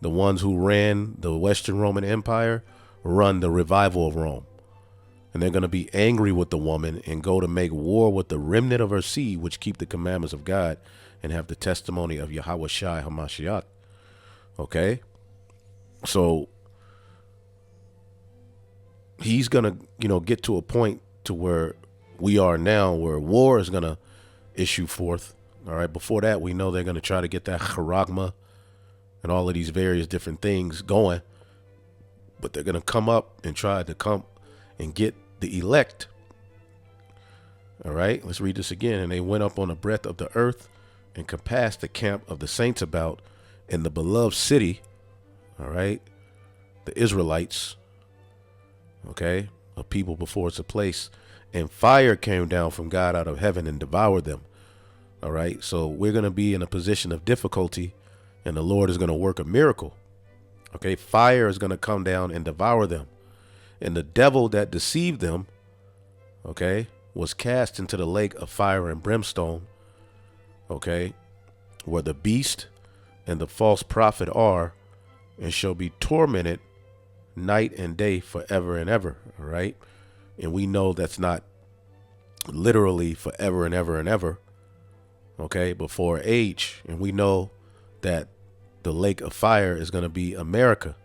the ones who ran the Western Roman Empire, run the revival of Rome. And they're going to be angry with the woman and go to make war with the remnant of her seed, which keep the commandments of God and have the testimony of Yahuashod HaMashiach. Okay, so he's going to, get to a point to where we are now, where war is going to issue forth. All right, before that, we know they're going to try to get that charagma and all of these various different things going. But they're going to come up and try to come and get the elect. All right, let's read this again. And they went up on the breadth of the earth and compassed the camp of the saints about in the beloved city. All right, the Israelites. Okay, a people before it's a place. And fire came down from God out of heaven and devoured them. All right, so we're going to be in a position of difficulty, and the Lord is going to work a miracle. Okay, fire is going to come down and devour them. And the devil that deceived them, okay, was cast into the lake of fire and brimstone, okay, where the beast and the false prophet are, and shall be tormented night and day forever and ever. All right. And we know that's not literally forever and ever and ever. Okay, but for age. And we know that the lake of fire is going to be America,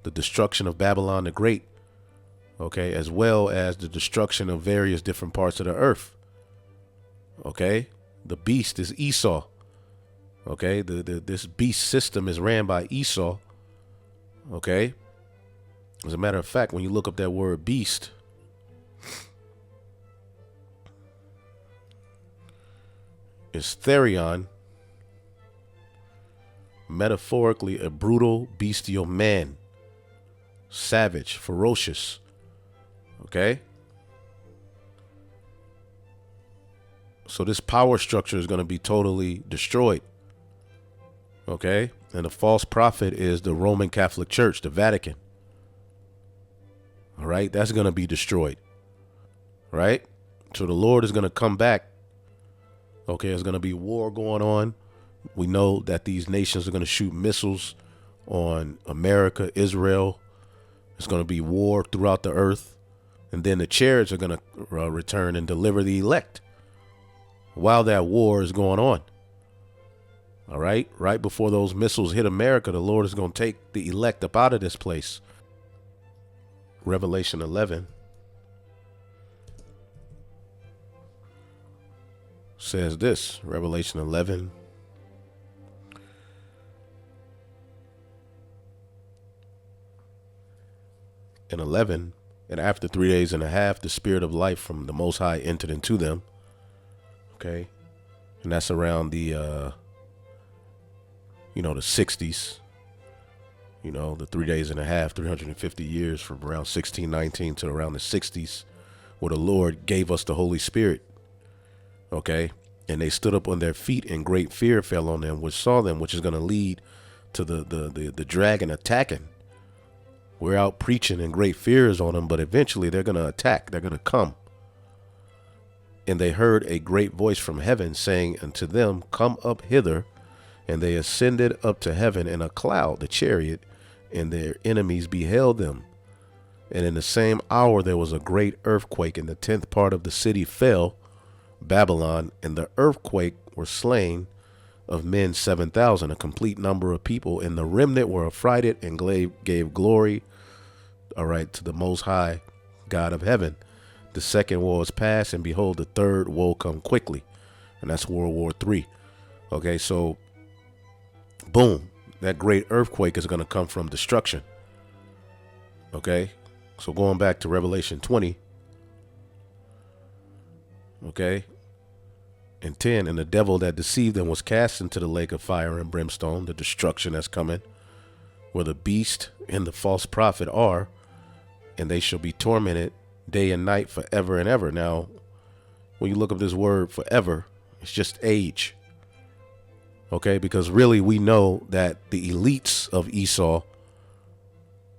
the destruction of Babylon the Great, okay, as well as the destruction of various different parts of the earth. Okay, the beast is Esau. Okay, this beast system is ran by Esau. Okay, as a matter of fact, when you look up that word beast, it's therion, metaphorically a brutal, bestial man, savage, ferocious. Okay, so this power structure is going to be totally destroyed. Okay, and the false prophet is the Roman Catholic Church, the Vatican. All right, that's going to be destroyed. Right, so the Lord is going to come back. Okay, there's going to be war going on. We know that these nations are going to shoot missiles on America, Israel. It's going to be war throughout the earth. And then the chariots are going to return and deliver the elect while that war is going on. All right. Right before those missiles hit America, the Lord is going to take the elect up out of this place. Revelation 11 says this. Revelation 11. And 11, and after 3 days and a half, the spirit of life from the Most High entered into them. Okay. And that's around the, the 60s, the 3 days and a half, 350 years from around 1619 to around the 60s, where the Lord gave us the Holy Spirit. Okay. And they stood up on their feet and great fear fell on them, which saw them, which is going to lead to the dragon attacking. We're out preaching and great fear is on them, but eventually they're going to attack. They're going to come. And they heard a great voice from heaven saying unto them, come up hither. And they ascended up to heaven in a cloud, the chariot, and their enemies beheld them. And in the same hour there was a great earthquake, and the 10th part of the city fell Babylon, and the earthquake were slain of men 7,000, a complete number of people, and the remnant were affrighted and gave glory, all right, to the Most High God of heaven. The second war is past, and behold, the third woe come quickly, and that's World War III. Okay, so boom, that great earthquake is going to come from destruction. Okay, so going back to Revelation 20, okay, and 10, and the devil that deceived them was cast into the lake of fire and brimstone, the destruction that's coming, where the beast and the false prophet are, and they shall be tormented day and night forever and ever. Now, when you look up this word forever, it's just age. Okay, because really we know that the elites of Esau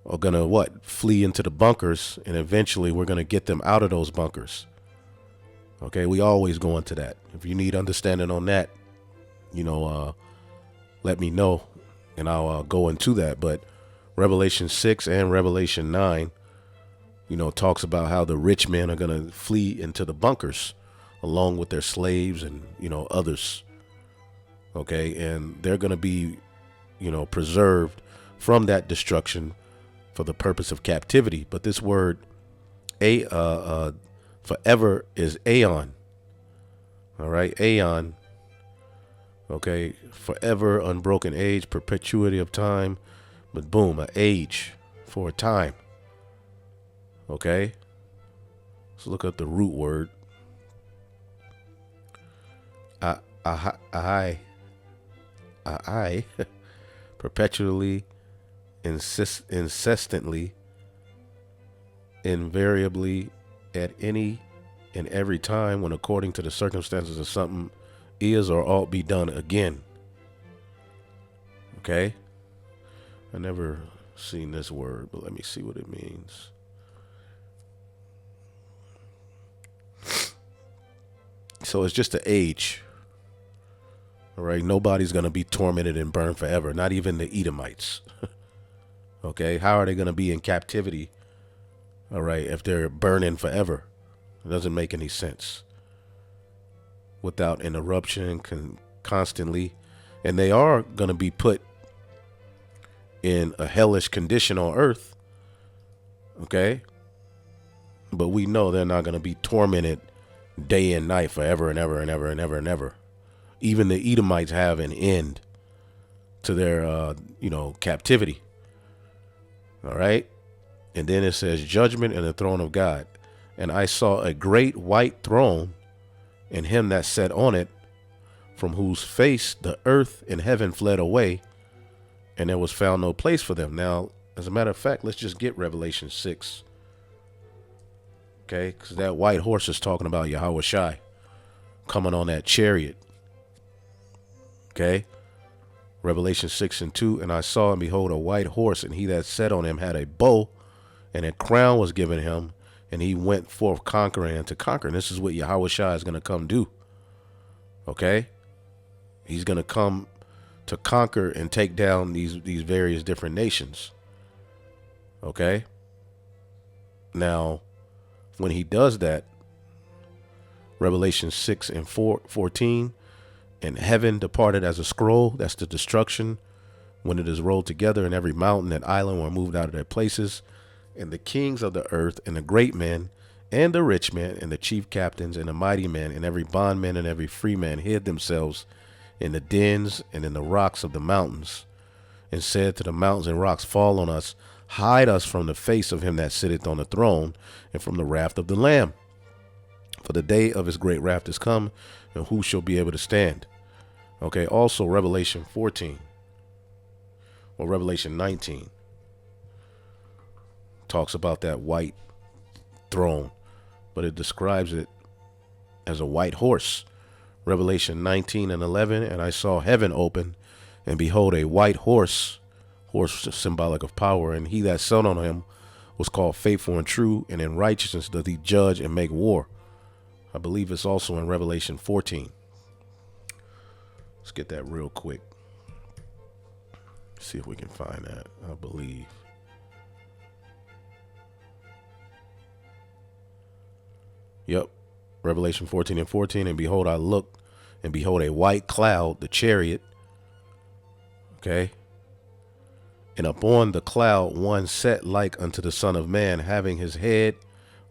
are going to flee into the bunkers, and eventually we're going to get them out of those bunkers. Okay, we always go into that. If you need understanding on that, let me know, and I'll go into that. But Revelation 6 and Revelation 9, talks about how the rich men are going to flee into the bunkers along with their slaves and, others. Okay, and they're going to be, preserved from that destruction for the purpose of captivity. But this word, forever, is aeon. All right, aeon. Okay, forever, unbroken age, perpetuity of time. But boom, an age for a time. Okay, let's look up the root word. I perpetually, incessantly, invariably, at any and every time, when according to the circumstances of something is or ought be done again. Okay, I never seen this word, but let me see what it means. So it's just an age. All right, nobody's going to be tormented and burned forever, not even the Edomites. Okay, how are they going to be in captivity, all right, if they're burning forever? It doesn't make any sense. Without interruption, constantly. And they are going to be put in a hellish condition on earth. Okay, but we know they're not going to be tormented day and night forever and ever and ever and ever and ever. Even the Edomites have an end to their, captivity. All right. And then it says judgment and the throne of God. And I saw a great white throne and him that sat on it, from whose face the earth and heaven fled away, and there was found no place for them. Now, as a matter of fact, let's just get Revelation 6. Okay, because that white horse is talking about Yahuashod coming on that chariot. Okay, Revelation 6 and 2. And I saw and behold a white horse, and he that sat on him had a bow, and a crown was given him, and he went forth conquering and to conquer. And this is what Yahuashua is going to come do. Okay, he's going to come to conquer and take down these various different nations. Okay, now when he does that, Revelation 6 and 14, and heaven departed as a scroll. That's the destruction when it is rolled together, and every mountain and island were moved out of their places. And the kings of the earth, and the great men, and the rich men, and the chief captains, and the mighty men, and every bondman and every free man hid themselves in the dens and in the rocks of the mountains, and said to the mountains and rocks, fall on us, hide us from the face of him that sitteth on the throne, and from the wrath of the Lamb. For the day of his great wrath is come, and who shall be able to stand? Okay, also Revelation 14, or Revelation 19, talks about that white throne, but it describes it as a white horse. Revelation 19 and 11, and I saw heaven open, and behold, a white horse symbolic of power, and he that sat on him was called faithful and true, and in righteousness doth he judge and make war. I believe it's also in Revelation 14. Let's get that real quick. See if we can find that. I believe. Yep. Revelation 14:14. And behold, I looked, and behold, a white cloud, the chariot. Okay. And upon the cloud one set like unto the Son of Man, having his head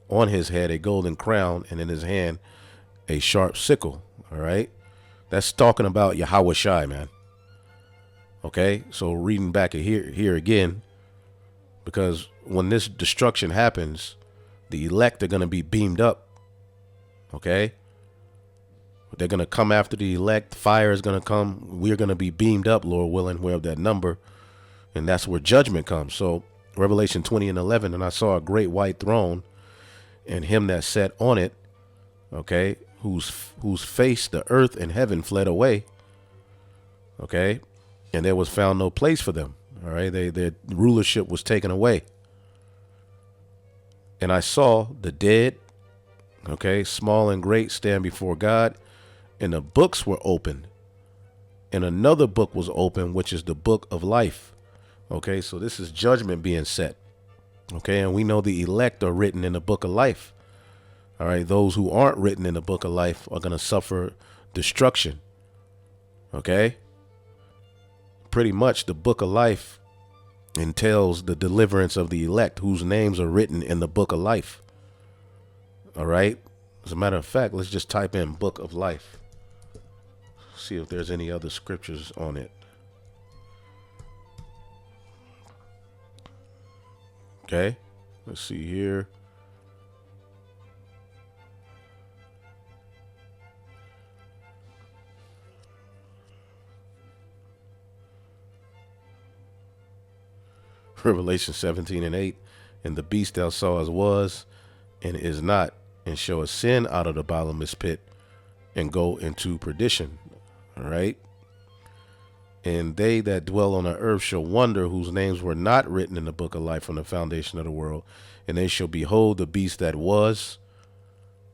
on his head a golden crown, and in his hand a sharp sickle. All right. That's talking about Yahuashod, man. Okay. So reading back here again, because when this destruction happens, the elect are going to be beamed up. Okay. They're going to come after the elect. Fire is going to come. We're going to be beamed up, Lord willing. We have that number. And that's where judgment comes. So Revelation 20:11, and I saw a great white throne, and him that sat on it, okay, whose face the earth and heaven fled away. Okay. And there was found no place for them. All right. Their rulership was taken away. And I saw the dead, okay, small and great, stand before God, and the books were opened. And another book was opened, which is the book of life. Okay, so this is judgment being set. Okay, and we know the elect are written in the book of life. All right, those who aren't written in the book of life are going to suffer destruction. Okay, pretty much the book of life entails the deliverance of the elect whose names are written in the book of life. All right, as a matter of fact, let's just type in book of life. See if there's any other scriptures on it. Okay, let's see here. Revelation 17:8. And the beast thou sawest was, and is not, and shall ascend out of the bottomless pit, and go into perdition. All right. And they that dwell on the earth shall wonder, whose names were not written in the book of life from the foundation of the world. And they shall behold the beast that was,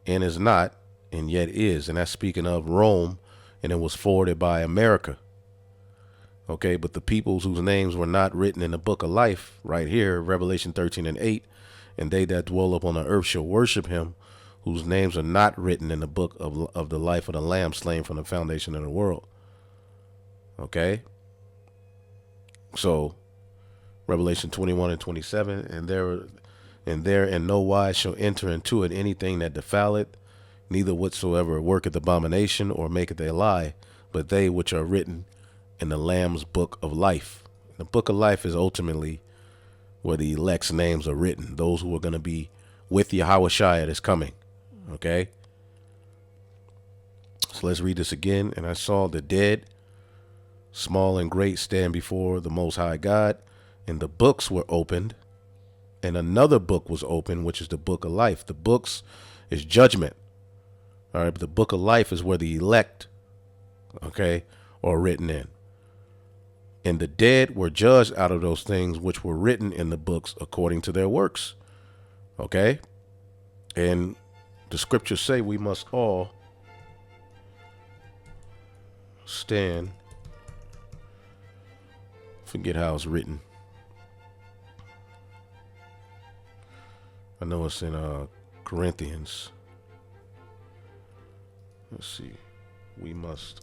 and is not, and yet is. And that's speaking of Rome, and it was forwarded by America. Okay, but the peoples whose names were not written in the book of life, right here, Revelation 13:8, and they that dwell upon the earth shall worship him, whose names are not written in the book of the life of the Lamb slain from the foundation of the world. Okay, so Revelation 21:27, and there in no wise shall enter into it anything that defileth, neither whatsoever worketh abomination or maketh a lie, but they which are written in the Lamb's book of life. The book of life is ultimately where the elect's names are written, those who are going to be with Yahuashod is coming. Okay, so let's read this again. And I saw the dead, small and great, stand before the Most High God, and the books were opened, and another book was opened, which is the book of life. The books is judgment. All right, but the book of life is where the elect, okay, are written in. And the dead were judged out of those things which were written in the books according to their works. Okay, and the scriptures say we must all stand. Forget how it's written. I know it's in Corinthians. Let's see. We must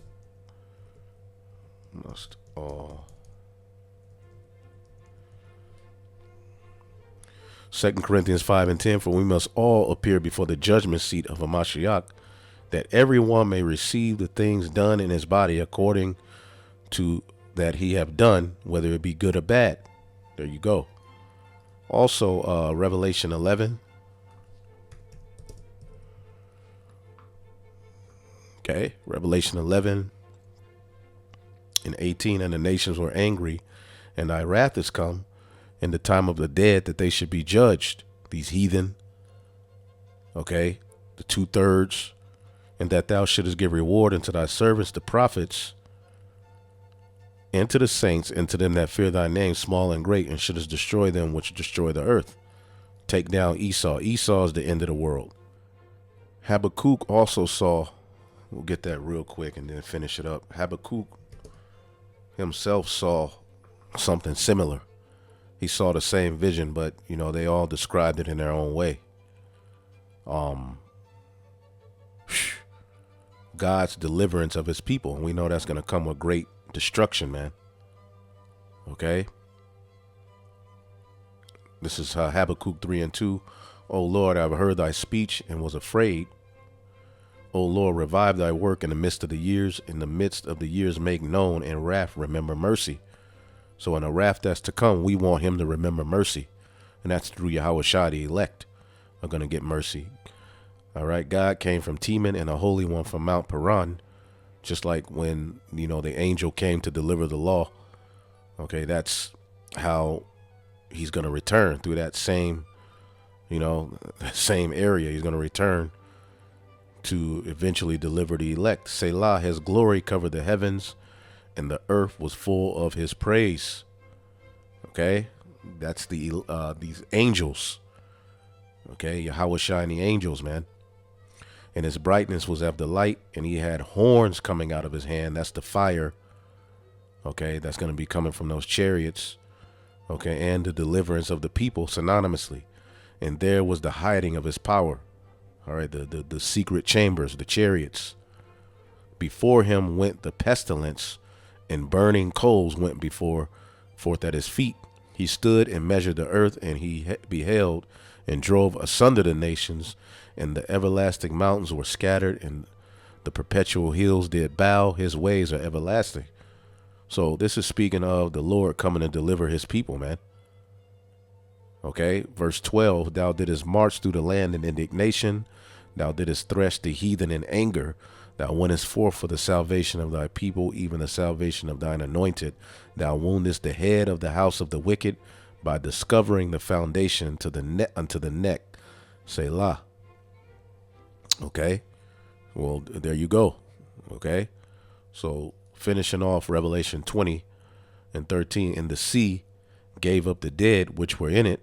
all. 2 Corinthians 5:10, for we must all appear before the judgment seat of Hamashiach, that everyone may receive the things done in his body according to that he have done, whether it be good or bad. There you go. Also, Revelation 11. Okay, Revelation 11:18, and the nations were angry, and thy wrath is come, in the time of the dead, that they should be judged, these heathen, okay, the 2/3, and that thou shouldest give reward unto thy servants, the prophets, and to the saints, and to them that fear thy name, small and great, and shouldest destroy them which destroy the earth. Take down Esau. Esau is the end of the world. Habakkuk also saw, we'll get that real quick and then finish it up. Habakkuk himself saw something similar. He saw the same vision, but, you know, they all described it in their own way. God's deliverance of his people. And we know that's going to come with great destruction, man. Okay. This is Habakkuk 3:2. O Lord, I have heard thy speech and was afraid. O Lord, revive thy work in the midst of the years. In the midst of the years, make known. In wrath, remember mercy. So in a wrath that's to come, we want him to remember mercy. And that's through Yahuashod, the elect are going to get mercy. All right. God came from Teman and a holy one from Mount Paran. Just like when, the angel came to deliver the law. Okay. That's how he's going to return through that same, that same area. He's going to return to eventually deliver the elect. Selah, his glory covered the heavens, and the earth was full of his praise. Okay, that's these angels. Okay, Yahuashua and the angels, man. And his brightness was of the light, and he had horns coming out of his hand. That's the fire. Okay, that's going to be coming from those chariots. Okay, and the deliverance of the people synonymously. And there was the hiding of his power. All right, the secret chambers, the chariots. Before him went the pestilence, and burning coals went forth at his feet. He stood and measured the earth, and he beheld and drove asunder the nations, and the everlasting mountains were scattered, and the perpetual hills did bow. His ways are everlasting. So this is speaking of the Lord coming to deliver his people, man. Okay, verse 12, thou didst march through the land in indignation. Thou didst thresh the heathen in anger. Thou wentest forth for the salvation of thy people, even the salvation of thine anointed. Thou woundest the head of the house of the wicked by discovering the foundation to the unto the neck. Selah. Okay, well, there you go. Okay, so finishing off Revelation 20:13, and the sea gave up the dead which were in it,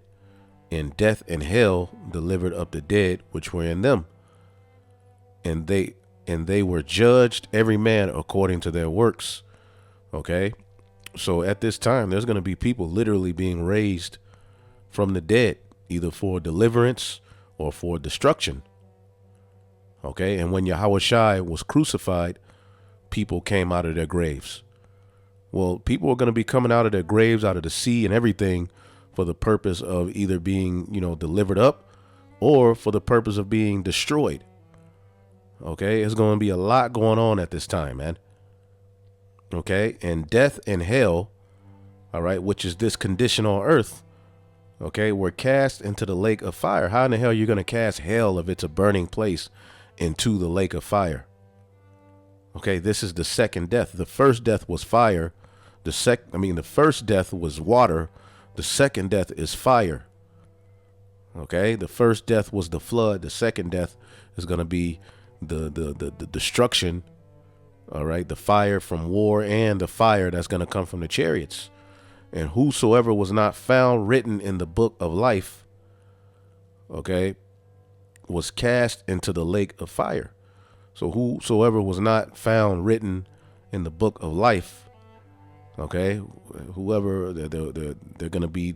and death and hell delivered up the dead which were in them. And they were judged, every man according to their works. Okay, so at this time, there's going to be people literally being raised from the dead, either for deliverance or for destruction. Okay, and when Yahuashua was crucified, people came out of their graves. Well, people are going to be coming out of their graves, out of the sea and everything, for the purpose of either being, delivered up, or for the purpose of being destroyed. Okay, there's going to be a lot going on at this time, man. Okay, and death and hell, all right, which is this condition on earth, okay, were cast into the lake of fire. How in the hell are you going to cast hell if it's a burning place into the lake of fire? Okay, this is the second death. The first death was fire. The first death was water. The second death is fire. Okay, the first death was the flood. The second death is going to be the destruction. All right, the fire from war and the fire that's going to come from the chariots. And whosoever was not found written in the book of life, okay, was cast into the lake of fire. So whosoever was not found written in the book of life, okay, whoever, they're going to be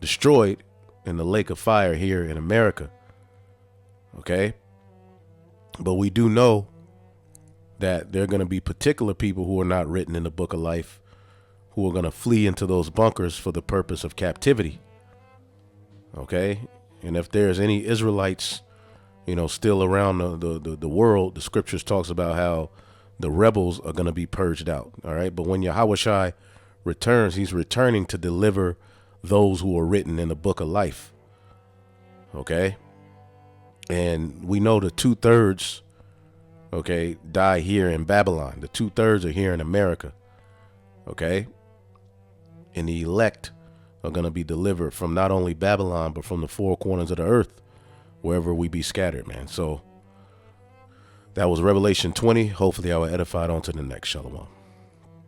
destroyed in the lake of fire here in America. Okay. But we do know that there are going to be particular people who are not written in the book of life, who are going to flee into those bunkers for the purpose of captivity. Okay. And if there's any Israelites, still around the world, the scriptures talks about how the rebels are going to be purged out. All right. But when Yahuashua returns, he's returning to deliver those who are written in the book of life. Okay. And we know the 2/3, okay, die here in Babylon. The 2/3 are here in America. Okay. And the elect are going to be delivered from not only Babylon, but from the four corners of the earth, wherever we be scattered, man. So that was Revelation 20. Hopefully I will edify on to the next. Shalom.